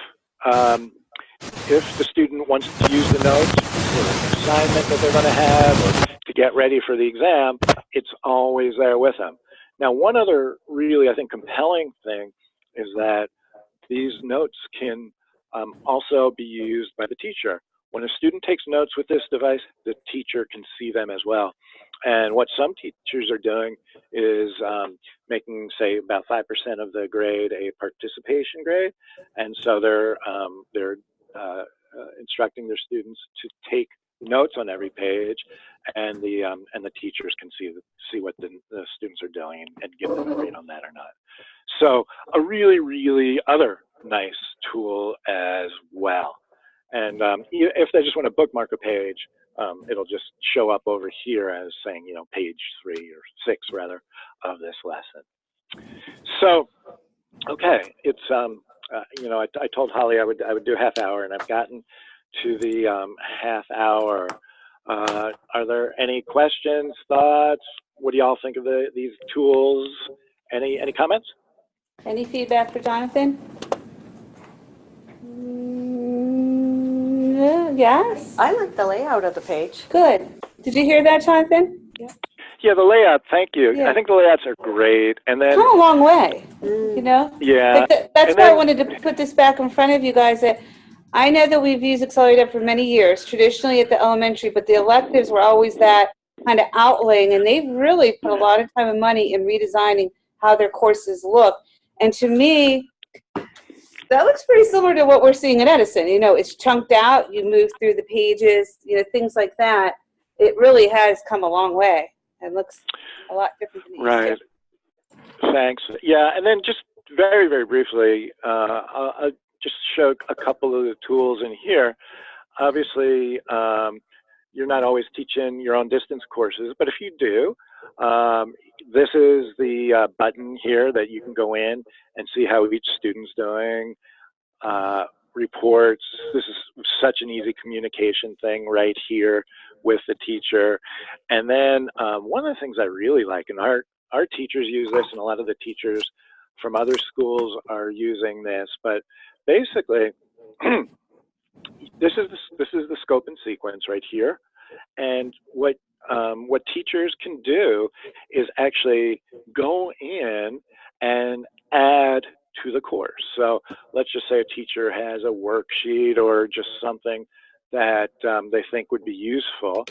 the student wants to use the notes for an assignment that they're going to have or to get ready for the exam, it's always there with them. Now, one other really, I think, compelling thing is that these notes can also be used by the teacher. When a student takes notes with this device, the teacher can see them as well. And what some teachers are doing is making, say, about 5% of the grade a participation grade, and so they're instructing their students to take notes on every page, and the teachers can see what the students are doing and give them a grade on that or not. So a really, really other nice tool as well. And if they just want to bookmark a page, it'll just show up over here as saying, page 3 or 6 rather of this lesson. So, okay, it's I told Holly I would do a half hour, and I've gotten to the half hour. Are there any questions, thoughts? What do y'all think of these tools? Any comments? Any feedback for Jonathan? Yes. I like the layout of the page. Good. Did you hear that, Jonathan? Yeah, the layout. Thank you. Yeah. I think the layouts are great. And then Come a long way. Yeah. That's why I wanted to put this back in front of you guys. That I know that we've used Accelerated for many years, traditionally at the elementary, but the electives were always that kind of outlaying, and they've really put a lot of time and money in redesigning how their courses look. And to me, that looks pretty similar to what we're seeing at Edison. It's chunked out, you move through the pages, things like that. It really has come a long way and looks a lot different than it used to. Thanks. Yeah, and then just very, very briefly, I'll just show a couple of the tools in here. Obviously, you're not always teaching your own distance courses, but if you do, This is the button here that you can go in and see how each student's doing. Reports. This is such an easy communication thing right here with the teacher. And then one of the things I really like, and our teachers use this, and a lot of the teachers from other schools are using this, but basically, this is the scope and sequence right here. And what teachers can do is actually go in and add to the course. So let's just say a teacher has a worksheet or just something that they think would be useful.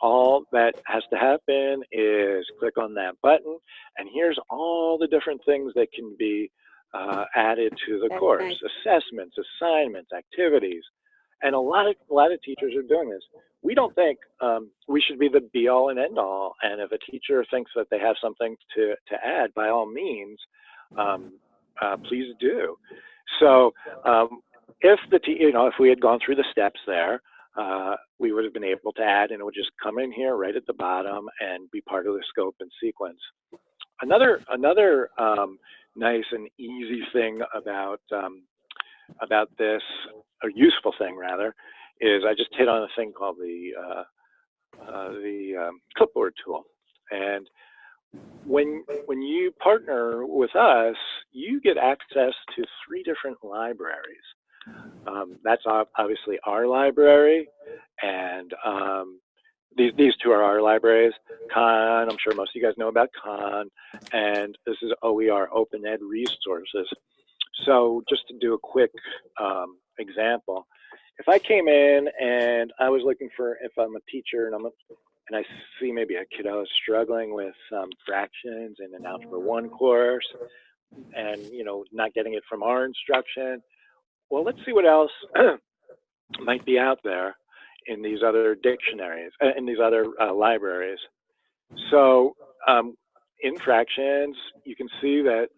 All that has to happen is click on that button, and here's all the different things that can be added to the course: nice. Assessments, assignments, activities, and a lot of teachers are doing this. We don't think we should be the be-all and end-all, and if a teacher thinks that they have something to add, by all means, please do. So if if we had gone through the steps there, we would have been able to add, and it would just come in here right at the bottom and be part of the scope and sequence. Another nice and easy thing about this, or useful thing rather, is I just hit on a thing called the clipboard tool. And when you partner with us, you get access to 3 different libraries. That's obviously our library, and these 2 are our libraries. Khan, I'm sure most of you guys know about Khan, and this is OER, Open Ed Resources. So just to do a quick example, if I came in and I was looking for, if I'm a teacher and I see maybe a kiddo is struggling with fractions in an Algebra 1 course, and not getting it from our instruction, well, let's see what else might be out there in these other dictionaries, in these other libraries. So in fractions, you can see that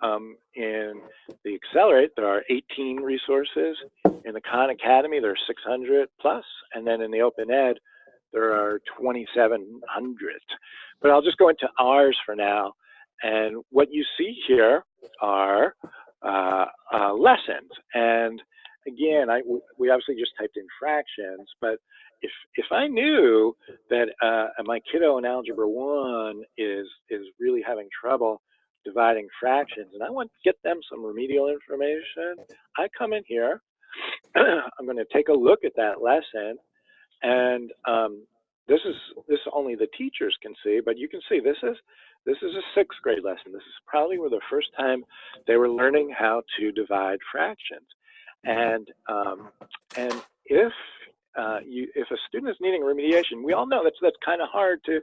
in the Accelerate, there are 18 resources. In the Khan Academy, there are 600 plus. And then in the Open Ed, there are 2,700. But I'll just go into ours for now. And what you see here are lessons. And again, we obviously just typed in fractions, but if I knew that my kiddo in Algebra 1 is really having trouble dividing fractions, and I want to get them some remedial information, I come in here, I'm going to take a look at that lesson, and this only the teachers can see, but you can see this is a 6th grade lesson. This is probably where the first time they were learning how to divide fractions. And if a student is needing remediation, we all know that's kind of hard to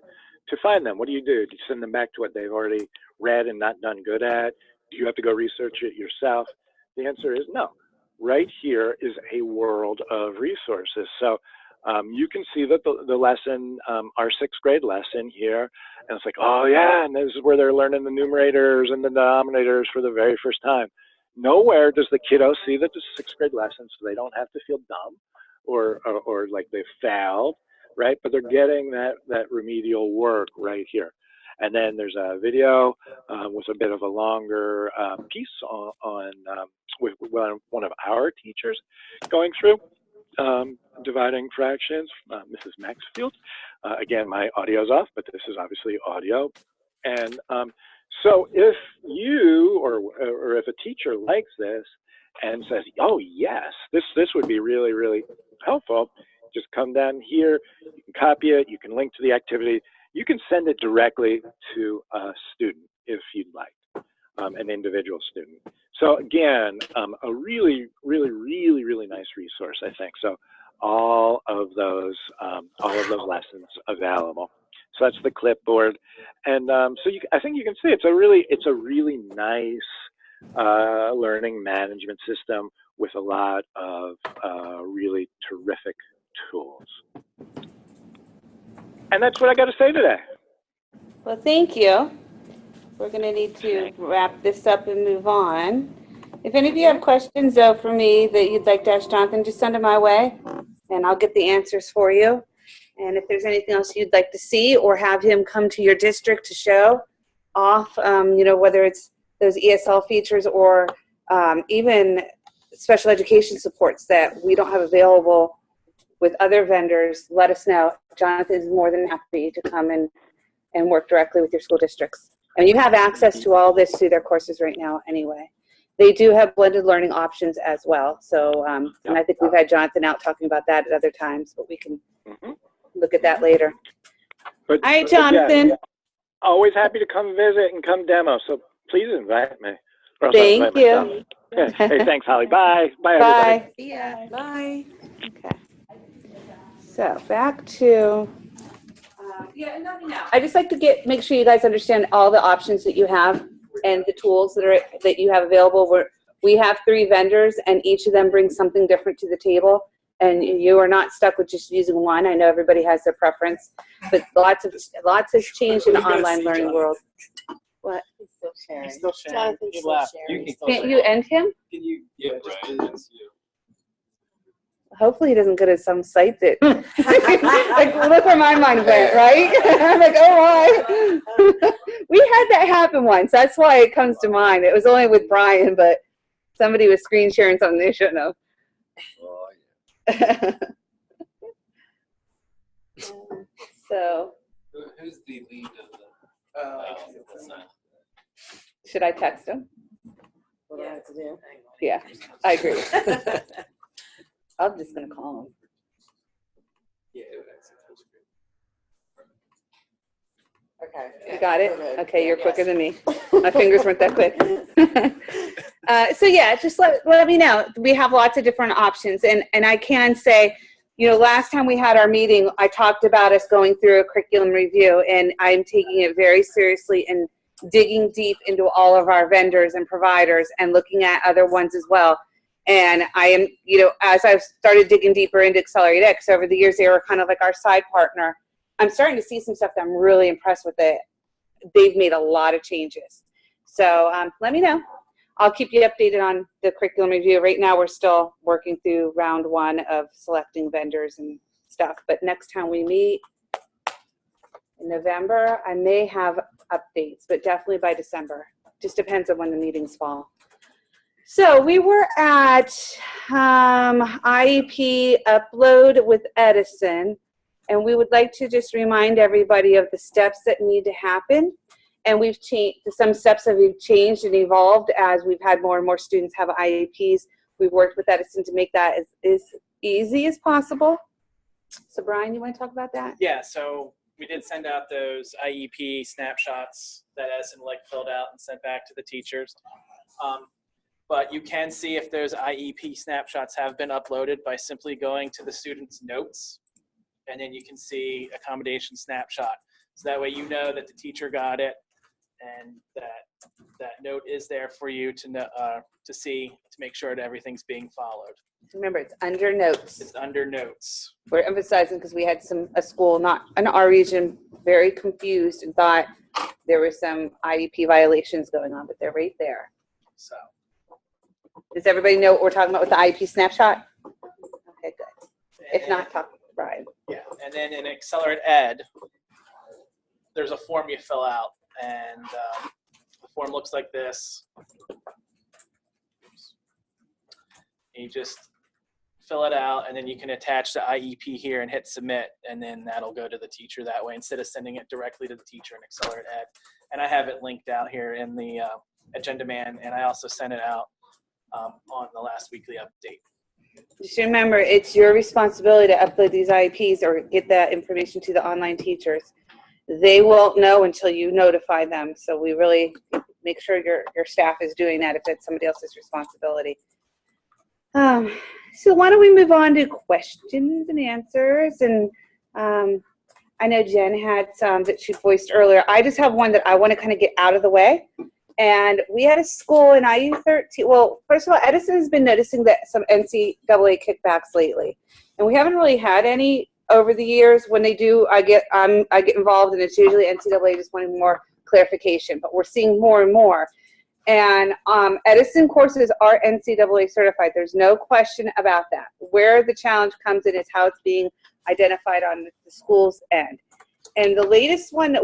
find them. What do? Do you send them back to what they've already read and not done good at? Do you have to go research it yourself? The answer is no. Right here is a world of resources. So you can see that the lesson, our 6th grade lesson here, and it's like, oh yeah, and this is where they're learning the numerators and the denominators for the very first time. Nowhere does the kiddo see that this is a 6th grade lesson, so they don't have to feel dumb or like they've failed, right? But they're getting that remedial work right here. And then there's a video with a bit of a longer piece with one of our teachers going through dividing fractions, Mrs. Maxfield. Again, my audio's off, but this is obviously audio. And so if you or if a teacher likes this and says, oh yes, this would be really, really helpful, just come down here, you can copy it, you can link to the activity, you can send it directly to a student if you'd like, an individual student. So again, a really, really, really, really nice resource, I think. So all of those lessons available. So that's the clipboard, and so I think you can see it's a really nice learning management system with a lot of really terrific tools. And that's what I got to say today. Well, thank you. We're going to need to wrap this up and move on. If any of you have questions, though, for me that you'd like to ask Jonathan, just send them my way, and I'll get the answers for you. And if there's anything else you'd like to see or have him come to your district to show off, whether it's those ESL features or even special education supports that we don't have available with other vendors, let us know. Jonathan is more than happy to come and work directly with your school districts. And you have access to all this through their courses right now anyway. They do have blended learning options as well. So, and I think we've had Jonathan out talking about that at other times, but we can look at that later. But, all right, Jonathan. Yeah, always happy to come visit and come demo. So please invite me. Or else I'll Thank invite you. myself. Hey, thanks, Holly. Bye. Bye, Bye. everybody. See ya. Bye. Okay. So back to, I just like to make sure you guys understand all the options that you have and the tools that you have available. We have 3 vendors, and each of them brings something different to the table. And you are not stuck with just using one. I know everybody has their preference, but lots has changed in the online learning world. What? He's still sharing. He's still sharing. Jonathan's He still left. sharing. Can't you end him? Can you? Yeah, just Hopefully he doesn't go to some site that, like, look where my mind went, right? I'm like, oh my. We had that happen once. That's why it comes to mind. It was only with Brian, but somebody was screen sharing something they shouldn't have. Oh, yeah. So. Who's the lead of the? Should I text him? What do I have to do? Yeah, I agree. I'm just gonna call him. Yeah. Okay. You got it? Good. Okay, you're Yes. quicker than me. My fingers weren't that quick. So yeah, just let me know. We have lots of different options. And I can say, last time we had our meeting, I talked about us going through a curriculum review, and I'm taking it very seriously and digging deep into all of our vendors and providers and looking at other ones as well. And I am, as I've started digging deeper into Accelerate X over the years, they were kind of like our side partner. I'm starting to see some stuff that I'm really impressed with. They've made a lot of changes. So let me know. I'll keep you updated on the curriculum review. Right now, we're still working through round 1 of selecting vendors and stuff. But next time we meet in November, I may have updates, but definitely by December. Just depends on when the meetings fall. So we were at IEP upload with Edison, and we would like to just remind everybody of the steps that need to happen. And we've changed, some steps have changed and evolved as we've had more and more students have IEPs. We've worked with Edison to make that as easy as possible. So Brian, you want to talk about that? Yeah, so we did send out those IEP snapshots that Edison filled out and sent back to the teachers. But you can see if those IEP snapshots have been uploaded by simply going to the student's notes, and then you can see accommodation snapshot. So that way you know that the teacher got it, and that note is there for you to know, to see, to make sure that everything's being followed. Remember, it's under notes. It's under notes. We're emphasizing because we had a school not in our region very confused and thought there were some IEP violations going on, but they're right there. So. Does everybody know what we're talking about with the IEP snapshot? Okay, good. If not, talk to Brian. Yeah, and then in Accelerate Ed, there's a form you fill out, and the form looks like this. You just fill it out, and then you can attach the IEP here and hit submit, and then that'll go to the teacher that way instead of sending it directly to the teacher in Accelerate Ed. And I have it linked out here in the Agenda Man, and I also sent it out on the last weekly update. Just remember, it's your responsibility to upload these IEPs or get that information to the online teachers. They won't know until you notify them. So we really make sure your staff is doing that if it's somebody else's responsibility. So why don't we move on to questions and answers? And I know Jen had some that she voiced earlier. I just have one that I want to kind of get out of the way. And we had a school in IU13. Well, first of all, Edison has been noticing that some NCAA kickbacks lately, and we haven't really had any over the years. When they do, I get involved, and it's usually NCAA just wanting more clarification. But we're seeing more and more. And Edison courses are NCAA certified. There's no question about that. Where the challenge comes in is how it's being identified on the school's end. And the latest one that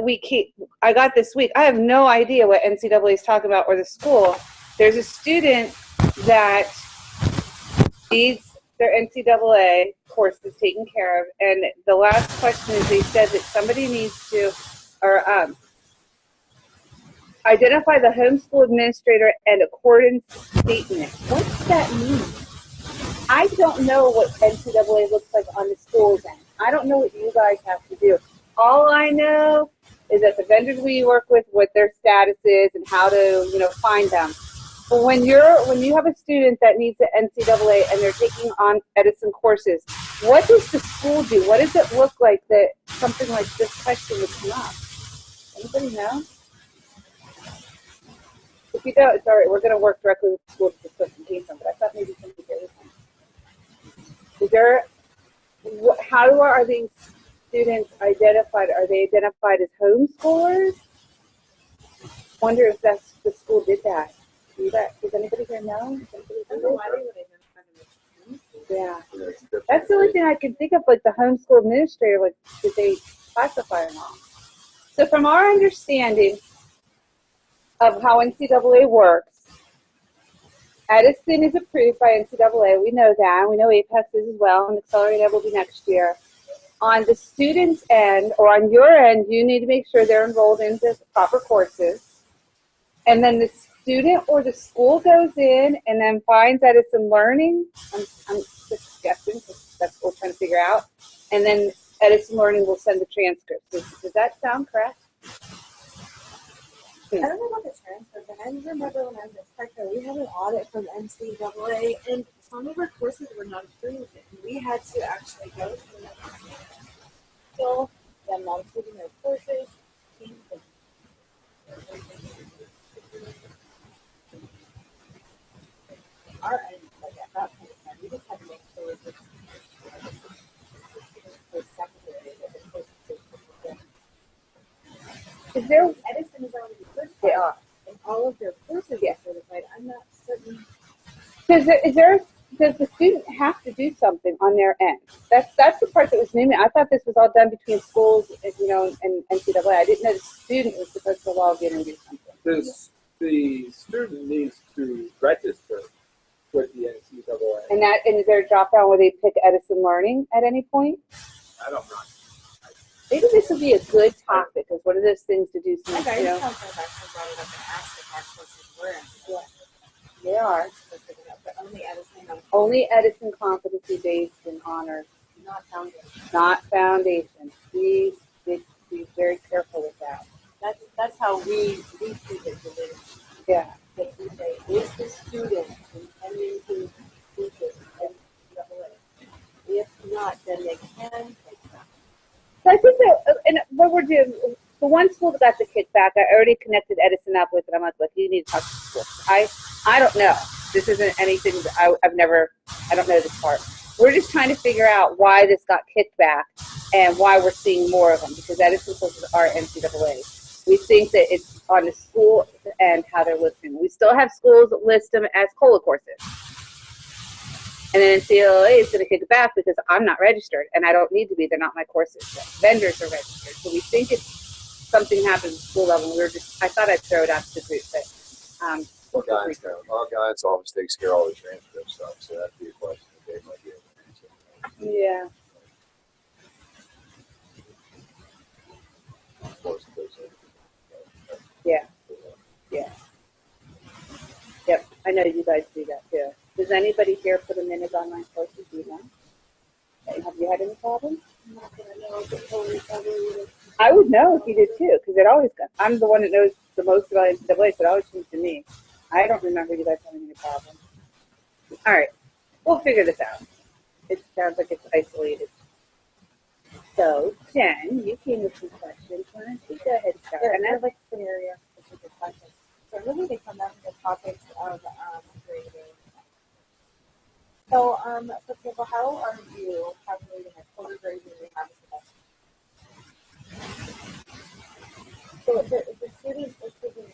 I got this week, I have no idea what NCAA is talking about or the school. There's a student that needs their NCAA courses taken care of, and the last question is they said that somebody needs to, identify the homeschool administrator and accordance statement. What does that mean? I don't know what NCAA looks like on the school's end. I don't know what you guys have to do. All I know is that the vendors we work with, what their status is, and how to, find them. But when you have a student that needs the NCAA and they're taking on Edison courses, what does the school do? What does it look like that something like this question would come up? Anybody know? If you don't, it's all right. We're going to work directly with the school to put some came from, but I thought maybe somebody did it. Is there, how are these students identified? Are they identified as homeschoolers? Wonder if the school did that. Does anybody here know? Yeah. That's the only thing I can think of, like the homeschool administrator, like, did they classify or not? So from our understanding of how NCAA works, Edison is approved by NCAA. We know that. We know Apex is as well, and Accelerate Ed will be next year. On the student's end, or on your end, you need to make sure they're enrolled into proper courses. And then the student or the school goes in and then finds Edison Learning. I'm just guessing, because that's what we're trying to figure out. And then Edison Learning will send the transcript. Does that sound correct? I don't know about the transfer, but I remember when I was at Spectra, we had an audit from NCAA, and some of our courses were not approved, and we had to actually go through still them not approving their courses. Our end, like at that point in time, we just had to make sure that the secondary that the courses Is there Edison is already certified. They are. And all of their courses are certified. I'm not certain. Does the student have to do something on their end? That's the part that was new to me. I thought this was all done between schools, and NCAA. I didn't know the student was supposed to log in and do something. The student needs to register with the NCAA. And is there a drop down where they pick Edison Learning at any point? I don't know. Maybe this would be a good topic, because one of those things to do. My guidance counselor actually brought it up and asked if our courses were in. They are. But Only Edison competency based and honors. Not foundation. Not foundation. Please be very careful with that. That's how we treat it today. Yeah. That we say, is the student intending to do this NCAA? If not, then they can take that. So I think that, and what we're doing, the one school that got the kickback, I already connected Edison up with, and I'm like, look, you need to talk to the school. I don't know. This isn't anything that I don't know this part. We're just trying to figure out why this got kicked back and why we're seeing more of them, because Edison courses are NCAA. We think that it's on the school and how they're listing. We still have schools that list them as CAOLA courses. And then NCAA is going to kick it back because I'm not registered, and I don't need to be. They're not my courses. The vendors are registered. So we think it's something happens at school level. I thought I'd throw it out to the group, but Our guidance office takes care of all the transcript stuff, so that'd be a question that they might be able to answer. yeah. Of course, it goes in. Yeah. Yeah. Yep. I know you guys do that too. Does anybody here put them in as online courses? Do you know? Have you had any problems? Not that I know, but totally covered. I would know if you did too, because it always goes. I'm the one that knows the most about NCAA, so it always comes to me. I don't remember you guys having any problems. All right. We'll figure this out. It sounds like it's isolated. So, Jen, you came with some questions. Why don't you go ahead and start? They're And that's like scenario specific questions. So really they come down to the topics of grading. So, for example, how are you calculating a quarter grade when you have a semester? So if the student is taking the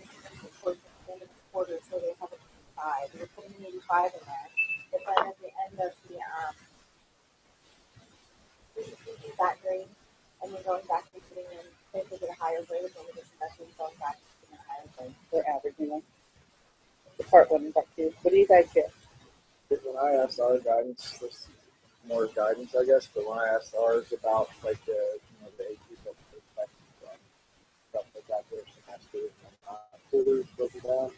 course at the end of the quarter, so they have a 85, you're putting an 85 in there. But then at the end of the going back and putting in, if they get a higher grade, then we get some going back and putting in a higher grade. We're averaging them. The part one and part two. What do you guys do? When I asked our guidance, there's more guidance, I guess, but when I asked ours about like the, the age people expect stuff like that their semester and quarters broken down,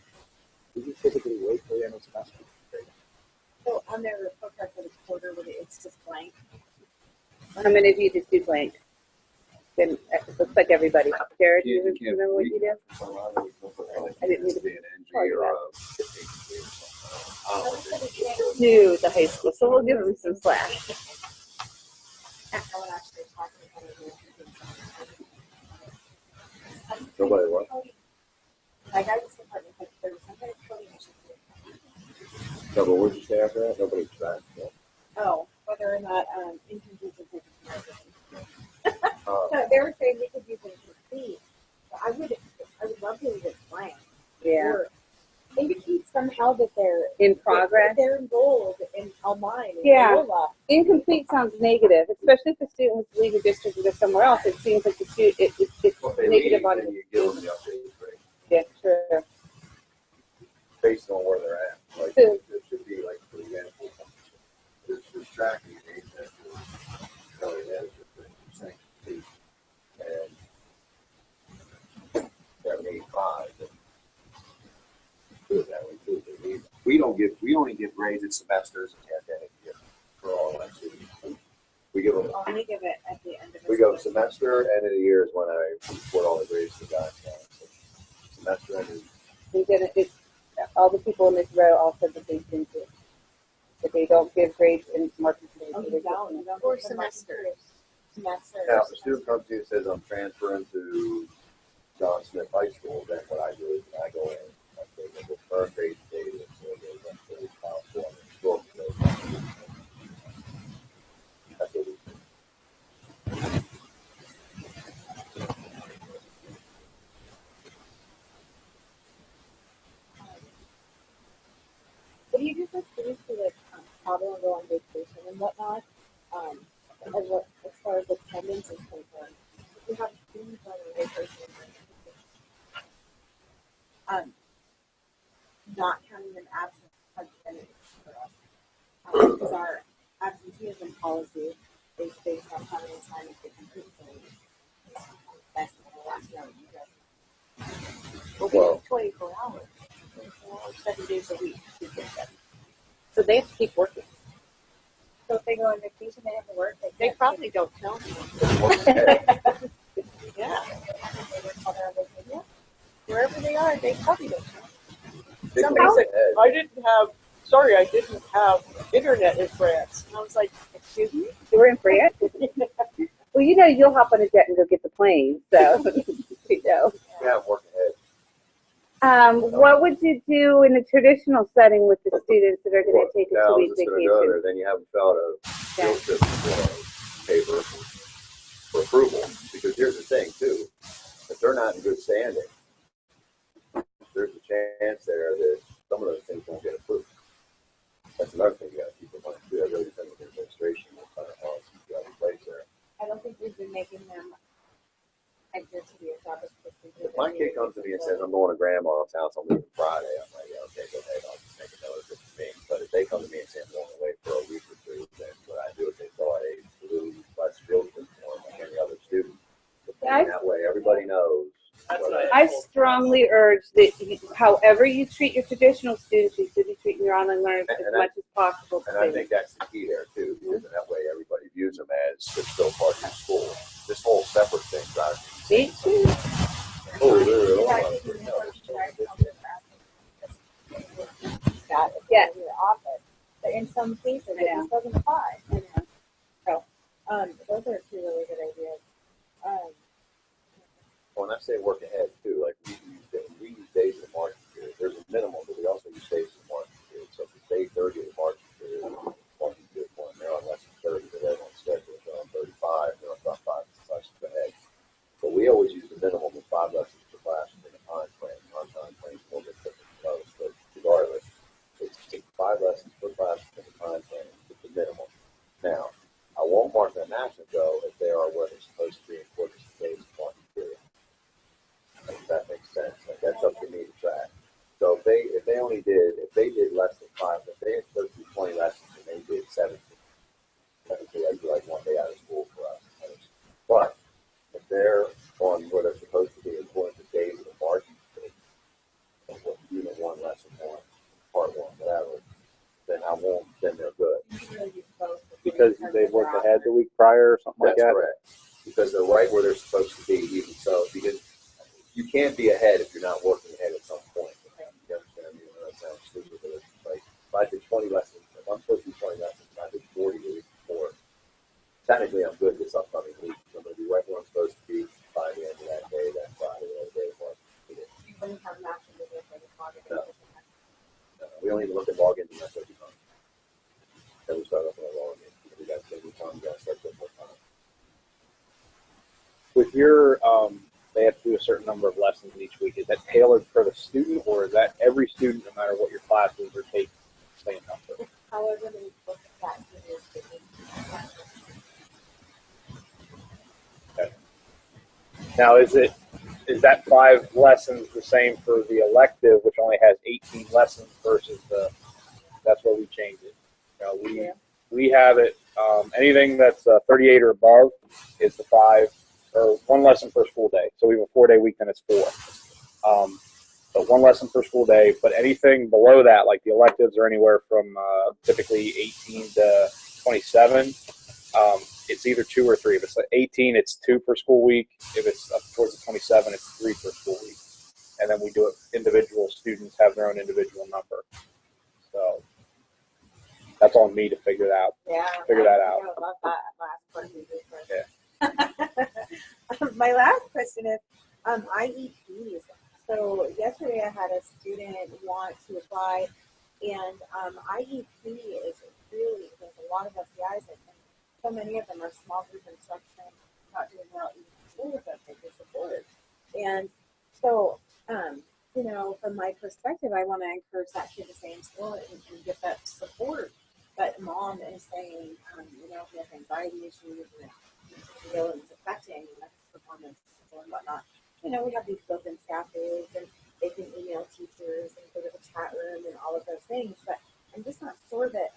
we just typically wait till the end of the semester. So on their report card for the quarter, when it's just blank. How many of you just do blank? Then it looks like everybody. Jared, do you remember what you did? I didn't need to be to the high school, so we'll give them some slack. Nobody what? My guidance department, like, there was some kind of coding issue. No, but what'd you say after that? Nobody's tracked. Oh, whether or not inconclusive is Oh. So they were saying we could use it incomplete. But I would love to leave it blank. Yeah. Or indicate somehow that they're In progress. that they're enrolled in online. In Yeah. CAOLA. Incomplete sounds negative, especially if the student was to leave the district to go somewhere else. It seems like the student it's Well, they negative leave, on then you give them the updated grade yeah, sure. based on where they're at. Like True. it should be like, for example, there's tracking age that really is and 785. Do it that way too. We only give grades in semesters and academic year for all our students. We give them. Only give it at the end of the We go semester, end of the year is when I report all the grades to the guys. So semester end of And then it's all the people in this row all said that they didn't do it. That they don't give grades in marking grades. Oh, so you they don't. You don't Or give them semester. Semester. now, if a student comes to you and says, I'm transferring to John Smith High School, then what I do is I go in, I say, the current grade data, so it goes up to the file form and book. That's what we do. What do you do for students who like travel and go on vacation and whatnot? And what, as far as attendance is concerned, if you have students on a vacation, not counting them absent has been an issue for us. Because our absenteeism policy is based on how many assignments they complete for the week. That's the last note you guys. Well, 24 hours. 7 days a week. So they have to keep working. So if they go on vacation, they have to work. They probably don't tell me. Yeah. Wherever they are, they probably don't know. Somebody said, I didn't have internet in France. And I was like, excuse me? You were in France? Well, you know, you'll hop on a jet and go get the plane. So, you know. yeah, work ahead. What would you do in a traditional setting with the students that are going to take a Now, 2-week I was just going to go there. vacation? Then you haven't filled out a field trip paper for approval. Because here's the thing, too. If they're not in good standing, there's a chance there that some of those things won't get approved. That's another thing you got to keep in mind, too. That really depends on the administration, what kind of policies you have in place there. I don't think we've been making them adhere to the established procedure. If my kid comes to me and says, I'm going to grandma's house, I'm leaving Friday, I'm like, yeah, okay, go ahead, I'll just make a note of it for me. But if they come to me and say, I'm going away for a week or two, then what I do is they fill out a blue less field trip form like any other student. And that way, everybody knows. I strongly urge that however you treat your traditional students, you should be treating your online learners as much as possible. And I think that's the key there, too, because in that way, everybody views them as they're still part of your school. This whole separate thing drives me. Me too. Oh, Yes. In your office. But in some cases, it just doesn't apply. So, those are two really good ideas. When I say work ahead, too, like we use days of the market period. There's a minimum, but we also use days of the market period. So if it's day 30 of the market period, they're on less than 30, but they're on schedule. They're on 35, they're on about 5 lessons ahead. But we always use the minimum of 5 lessons per class in the time frame. Our time frame is a little bit different than those, but regardless, it's 5 lessons per class in the time frame. It's the minimum. Now, I won't mark them absent, though, if they are where they're supposed to be in they've worked ahead the week prior or something like That's that? correct. Because they're right where they're supposed to be, even so, because you can't be ahead if you're not working ahead at some point. You understand? I mean, that sounds stupid, but it's like, if I did 20 lessons, if I'm supposed to do 20 lessons, and I did 40 the week before, technically I'm good this upcoming week. I'm going to be right where I'm supposed to be by the end of that day, that Friday, that day before. You wouldn't have matching video for the login. No. We don't even look at logins unless we come. Then we start looking at logins. We got to take time, we got to start putting more time. With your, they have to do a certain number of lessons each week. Is that tailored for the student, or is that every student, no matter what your class is, are taking the same number? However, they look at that senior student. Okay. Now, is that 5 lessons the same for the elective, which only has 18 lessons, versus that's where we change it? You know, we have it, anything that's 38 or above is the 5, or 1 lesson per school day. So we have a 4-day week, then it's 4. But 1 lesson per school day. But anything below that, like the electives, are anywhere from typically 18 to 27. It's either 2 or 3. If it's like 18, it's 2 per school week. If it's up towards the 27, it's 3 per school week. And then we do it. Individual students have their own individual number. So that's on me to figure that out. Yeah. Figure that out. I love that last question. Yeah. My last question is IEPs. So yesterday I had a student want to apply, and IEP is really, there's a lot of SEIs, and so many of them are small group instruction, not doing well in school with us, they support. And so, you know, from my perspective, I want to encourage that kid to stay in school and get that support. But mom is saying, you know, he has anxiety issues and you know, it's affecting performance and whatnot. You know, we have these built-in staff days, and they can email teachers and go to the chat room and all of those things. But I'm just not sure that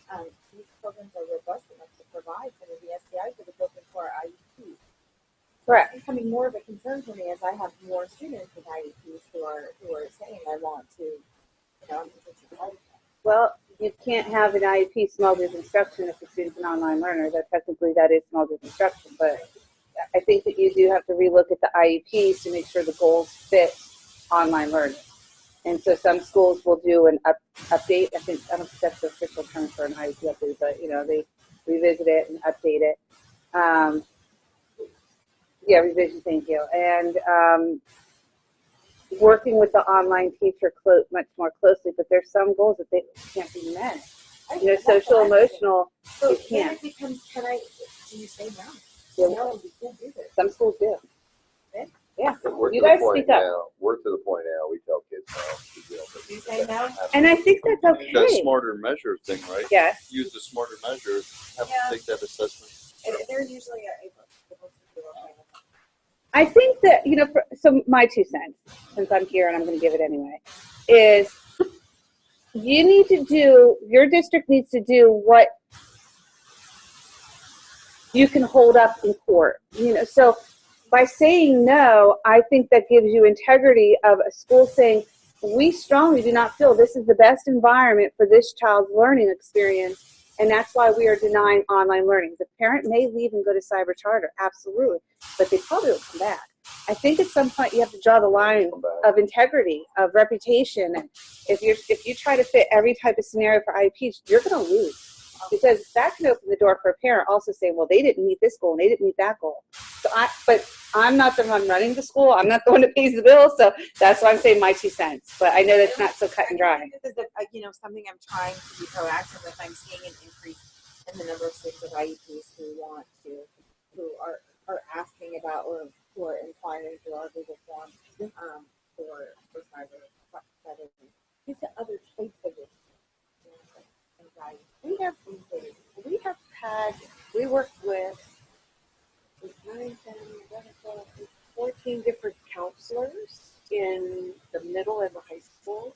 these programs are robust enough to provide some of the STIs that are built into our IEPs. Correct. It's becoming more of a concern for me as I have more students with IEPs who are saying, I want to, you know, I'm interested in Well, you can't have an IEP small group instruction if the student's an online learner. That technically that is small group instruction, but I think that you do have to relook at the IEPs to make sure the goals fit online learning. And so some schools will do an update. I don't think that's the official term for an IEP update, but you know, they revisit it and update it. Revision, thank you. And working with the online teacher much more closely, but there's some goals that they can't be met. You know, social, emotional, so you can't. It becomes, do you say no? Yeah. No, you can't do this. Some schools do. Yeah, We're you to guys the point speak up. now. We're to the point now. We tell kids no. You say no? And I think that's okay. That smarter measure thing, right? Yes. Use the smarter measure. Have Yeah. to take that assessment. And they're usually able to do it. I think that, you know, so my 2 cents, since I'm here and I'm going to give it anyway, is your district needs to do what you can hold up in court. You know, so by saying no, I think that gives you integrity of a school saying, we strongly do not feel this is the best environment for this child's learning experience, and that's why we are denying online learning. The parent may leave and go to cyber charter, absolutely, but they probably will come back. I think at some point you have to draw the line of integrity, of reputation. And if you try to fit every type of scenario for IEPs, you're going to lose. Because that can open the door for a parent also saying, well, they didn't meet this goal and they didn't meet that goal. But I'm not the one running the school. I'm not the one that pays the bill. So that's why I'm saying my 2 cents. But I know that's not so cut and dry. This is, you know, something I'm trying to be proactive with. I'm seeing an increase in the number of students with IEPs who are asking about or who are inquiring through our Google form for cyber. These are other traits of this. We worked with 14 different counselors in the middle and the high schools,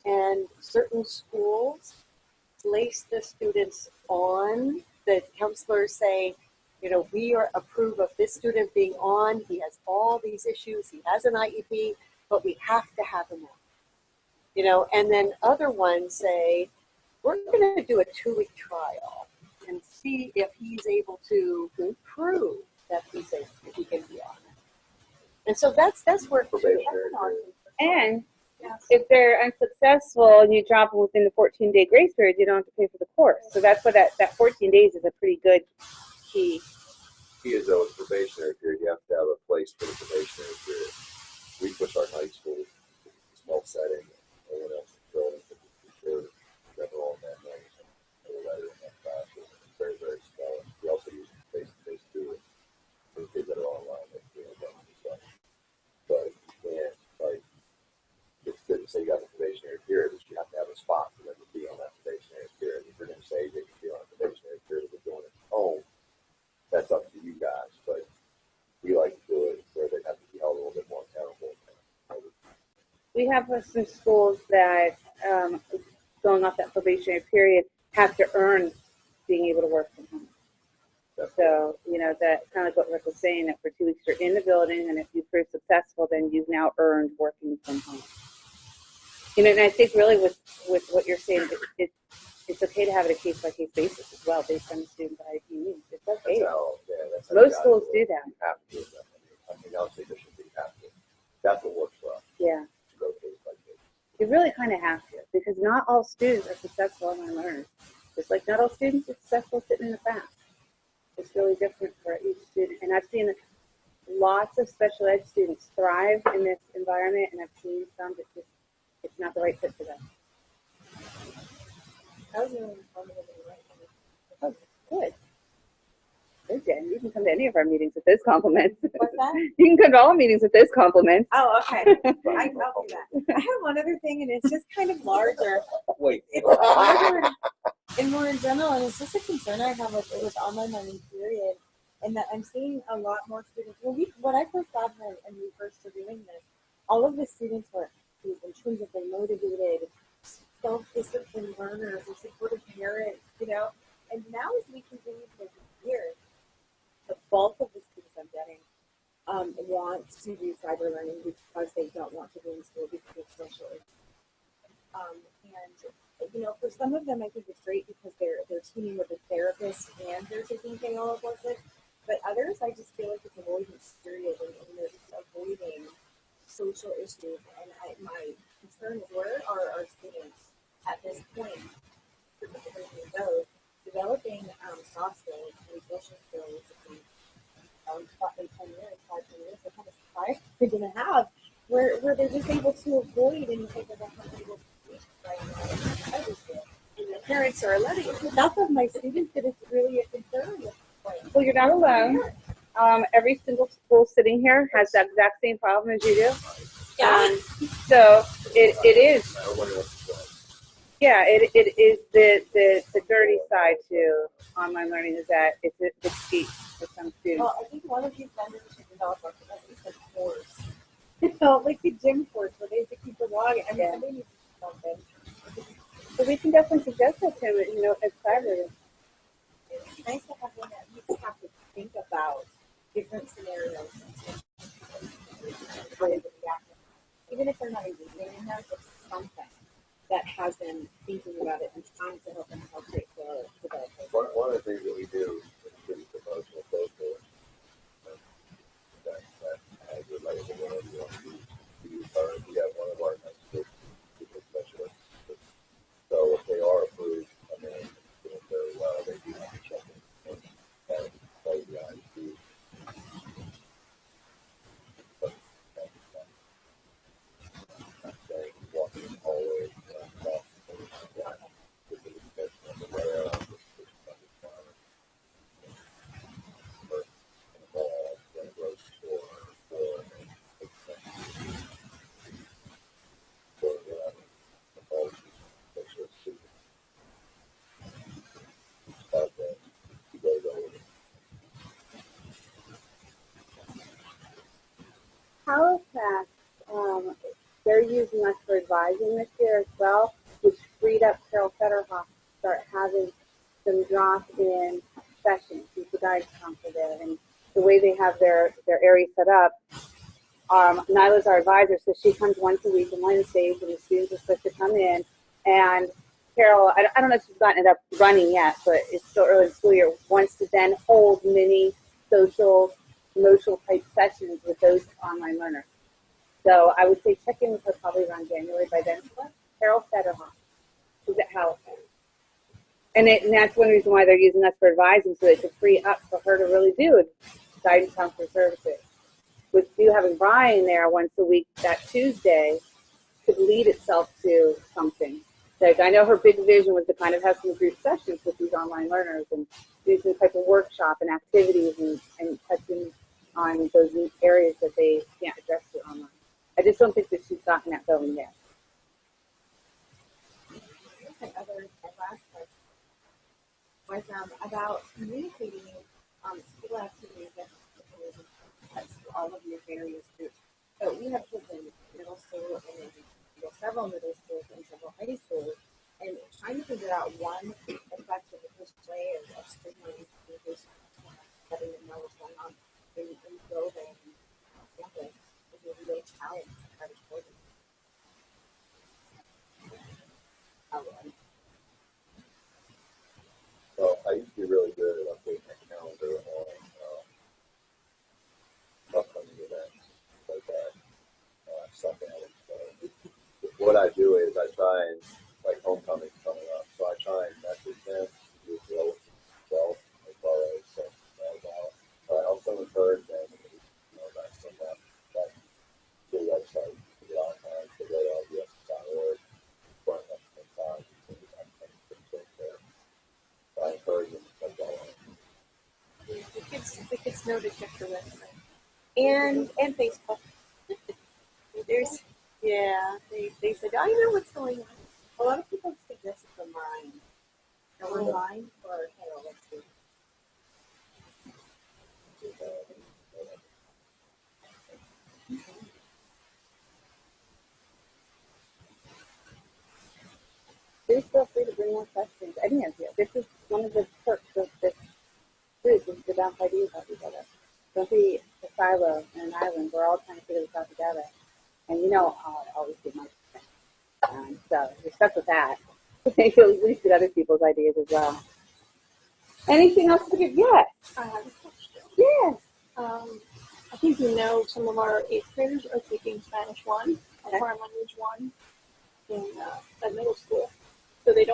and certain schools place the students on the counselors saying, you know, we approve of this student being on. He has all these issues. He has an IEP, but we have to have him on. You know, and then other ones say, we're going to do a 2-week trial. and see if he's able to prove that he can be on it. And so that's work too. Probationary And Yes. if they're unsuccessful and you drop them within the 14-day grace period, you don't have to pay for the course. So that's what that 14 days is a pretty good key. Key is though, it's probationary period. You have to have a place for the probationary period. We push our night school, small setting, no one else in the building, but they're never on that night. No letter in that class. It's very, very small. We also use face-to-face too. For the kids that are online, they do it and stuff. But yeah, like it's good to say you got a probationary period, but you have to have a spot for them to be on that probationary period. If you're going to say they can be on a probationary period, they're doing it at home. That's up to you guys, but we like to do it where they have to be held a little bit more accountable. We have some schools that, going off that probationary period, have to earn being able to work from home. So, that kind of what Rick was saying, that for 2 weeks you're in the building, and if you prove successful, then you've now earned working from home. And I think really with what you're saying, it's okay to have it a case-by-case basis as well, based on the student's IEP needs. It's okay. That's how Most schools do that. You have to do that. I mean, I'll say this should be have to. That's what works for us. Yeah. To go case by case. You really kind of have to, because not all students are successful online learners. Just like not all students are successful sitting in the class. It's really different for each student. And I've seen lots of special ed students thrive in this environment, and I've seen some that just, it's not the right fit for them. I was really informative and right. Oh, good. Good, Jen. You can come to any of our meetings with those compliments. What's that? You can come to all meetings with those compliments. Oh, okay. I'll do that. I have one other thing, and it's just kind of larger. Wait. It's larger and more in general, and it's just a concern I have with online learning period, and that I'm seeing a lot more students. When I first got here and we first were doing this, all of the students were intrinsically motivated, self-disciplined learners, and supportive parents, And now as we continue to go through years, the bulk of the students I'm getting want to do cyber learning because they don't want to be in school because of social issues. For some of them, I think it's great because they're teaming with a therapist and they're taking CAOLA courses. But others, I just feel like it's avoidance period and they're just avoiding social issues. And my concern is, where are our students at this point, particularly those developing soft skills and social skills in 10 years, 5-10 years, what kind of society they're going to have where they're just able to avoid anything that they're not able to teach right now. And the parents are letting enough of my students that it's really a concern at this point. Well, you're not alone. Every single school sitting here has the exact same problem as you do. Yeah. So it is. Yeah, it is the dirty side to online learning is that it's cheap for some students. Well, I think one of these vendors should develop at least a course. Like the gym course where they have to keep the logging. I mean, somebody needs to do something. So we can definitely suggest that to them, as cyber. It's nice to have one that you just have to think about different scenarios. Even if they're not engaging in that, it's something that has them thinking about it and trying to help them help develop. One of the things that we do is promotional social. That as a like whenever you want to we have one of our next people specialists. So if they are approved, I mean, doing very well, they do have to check in and tell you guys to. Walking in the hallway, Halifax, they're using us for advising this year as well, which freed up Carol Federhoff to start having some drop-in sessions. She's the guidance counselor there, and the way they have their area set up, Nyla's our advisor, so she comes once a week on Wednesdays, and the students are supposed to come in, and Carol, I don't know if she's gotten it up running yet, but it's still early in the school year, wants to then hold mini social, emotional type sessions with those online learners. So I would say check in with her probably around January. By then, Carol Federhoff, who's at Halifax. And that's one reason why they're using us for advising, so it's a free up for her to really do guidance counselor services. With you having Brian there once a week, that Tuesday could lead itself to something. Like, I know her big vision was to kind of have some group sessions with these online learners and do some type of workshop and activities and touching on those areas that they can't address through online. I just don't think that she's gotten that going yet. My last question was about communicating school activities that all of your various groups. So we have kids in middle school and several middle schools and several high schools, and trying to figure out one effective way of streamlining communication, letting them know what's going on in the building and campus is a real challenge to try to coordinate. Well, I used to be really good at updating my calendar on upcoming events like that. Suck at it. So what I do is I try and, like homecoming coming up, so I try and message them with themselves as far as that out. So I help them encourage them, that from that school website to get on time, to go to LDS.org, front up some time, so I encourage them to put that on. The kids know to check your website and Facebook. There's they said, I know what's going on. A lot of people suggest it's online. Online or CAOLA too. Please feel free to bring more questions. Any of you. This is one of the perks of this group, is to bounce ideas off each other. Don't be a silo and an island. We're all trying to figure this out together. And I'll always give my percent. So you're stuck with that. You'll at least get other people's ideas as well. Anything else to give? Yes. I have a question. Yes. I think some of our 8th graders are taking Spanish 1 and Foreign Language 1 in at middle school. So they're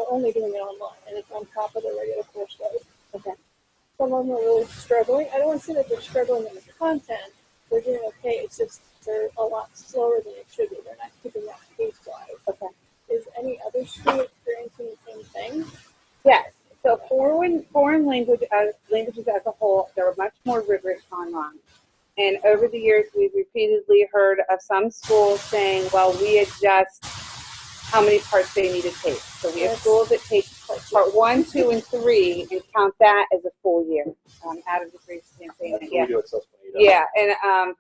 only doing it online, and it's on top of the regular course load. Okay. Some of them are really struggling. I don't want to say that they're struggling in the content. They're doing okay. It's just they're a lot slower than it should be. They're not keeping that pace-wise. Okay. Is any other school experiencing the same thing? Yes. So foreign languages as a whole, they're much more rigorous online. And over the years, we've repeatedly heard of some schools saying, well, we adjust how many parts they need to take. So we have schools that take part 1, 2, and 3 and count that as a full year out of the 3 campaign. Yeah. We do it Yeah, and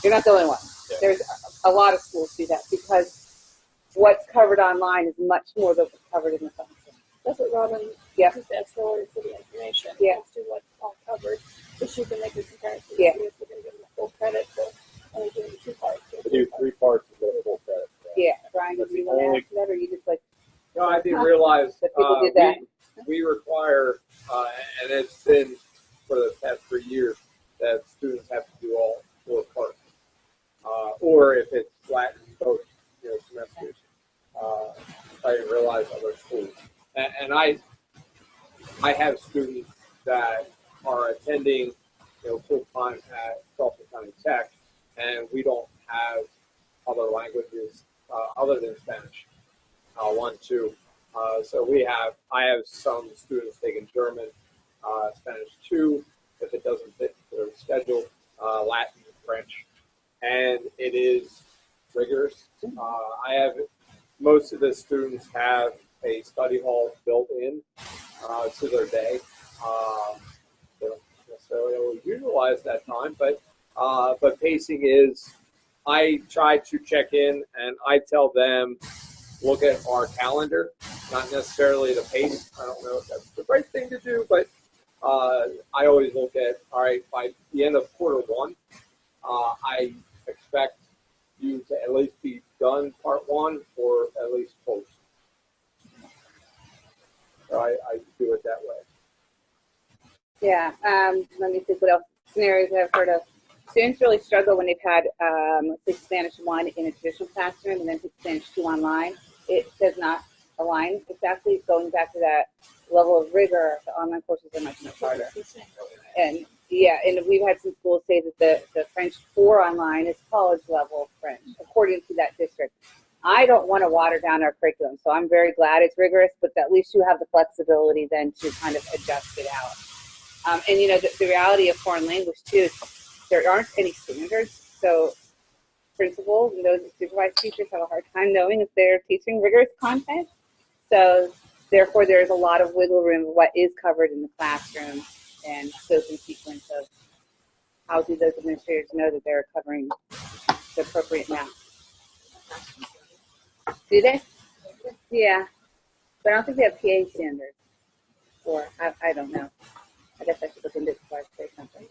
you're not the only one. Yeah. There's a lot of schools do that because what's covered online is much more than what's covered in the classroom. That's what Robin just asked for the information as to what's all covered, so she can make a comparison. Yeah. See if we're going to give them full credit for only doing 2 parts. We do 3 parts to get full credit. Yeah. Brian, did you want to ask that, or you just like? No, I didn't realize that people did that. we require, and it's been for the past 3 years, that students have to do all 4 parts. Or if it's Latin, both semesters. I didn't realize other schools. And I have students that are attending full time at Charleston County Tech, and we don't have other languages other than Spanish. 1, 2. So I have some students taking German, Spanish 2, if it doesn't fit their schedule, Latin, French, and it is rigorous. Most of the students have a study hall built in to their day. They don't necessarily always utilize that time, but pacing is, I try to check in and I tell them, look at our calendar, not necessarily the pace. I don't know if that's the right thing to do, but I always look at, all right, by the end of quarter 1, I expect you to at least be done part 1 or at least close. heard of. Students really struggle when they've had, let's say, Spanish 1 in a traditional classroom and then Spanish 2 online. It does not align exactly. Going back to that level of rigor, the online courses are much harder. And yeah, and we've had some schools say that the French 4 online is college level French, according to that district. I don't want to water down our curriculum, so I'm very glad it's rigorous, but at least you have the flexibility then to kind of adjust it out. And you know, the reality of foreign language too is there aren't any standards, so principals and those that supervise teachers have a hard time knowing if they're teaching rigorous content. So therefore, there's a lot of wiggle room of what is covered in the classroom and scope and sequence of how do those administrators know that they're covering the appropriate amount. Do they? Yeah. But I don't think they have PA standards. Or, I don't know. I guess I should look into it before I say something.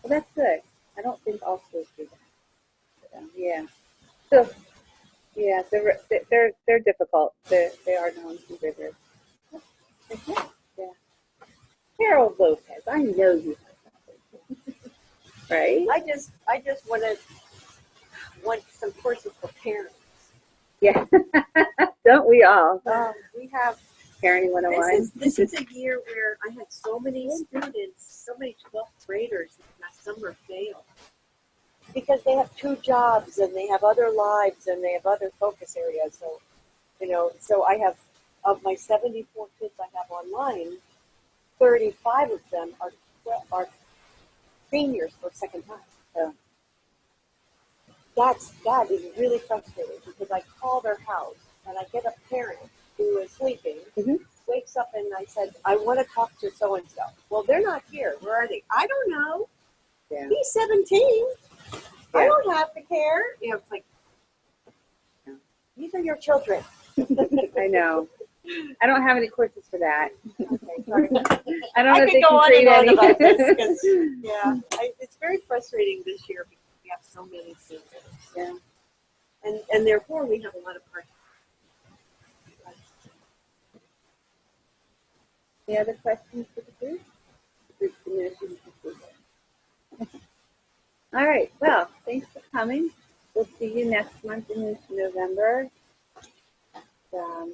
Well, that's good. I don't think all schools do that. Yeah. So, yeah, they're difficult. They are known to be rigorous. Yeah. Carol Lopez, I know you have something. Right? I just want some courses for parents. Yeah. Don't we all? We have Parenting 101. This is a year where I had so many students, so many 12th graders last summer fail because they have 2 jobs and they have other lives and they have other focus areas. So, you know, so I have, of my 74 kids I have online, 35 of them are seniors for second time. So that is really frustrating because I call their house and I get a parent who is sleeping, wakes up and I said, I want to talk to so-and-so. Well, they're not here. Where are they? I don't know. Yeah. He's 17. Yeah. I don't have to care. You know, it's like, these are your children. I know. I don't have any courses for that. Okay, sorry. I don't know if they go can on create and on any. about this because, yeah, it's very frustrating this year because we have so many seniors. Yeah. And therefore we have a lot of part. Any other questions for the group? All right. Well, thanks for coming. We'll see you next month in November. Yeah.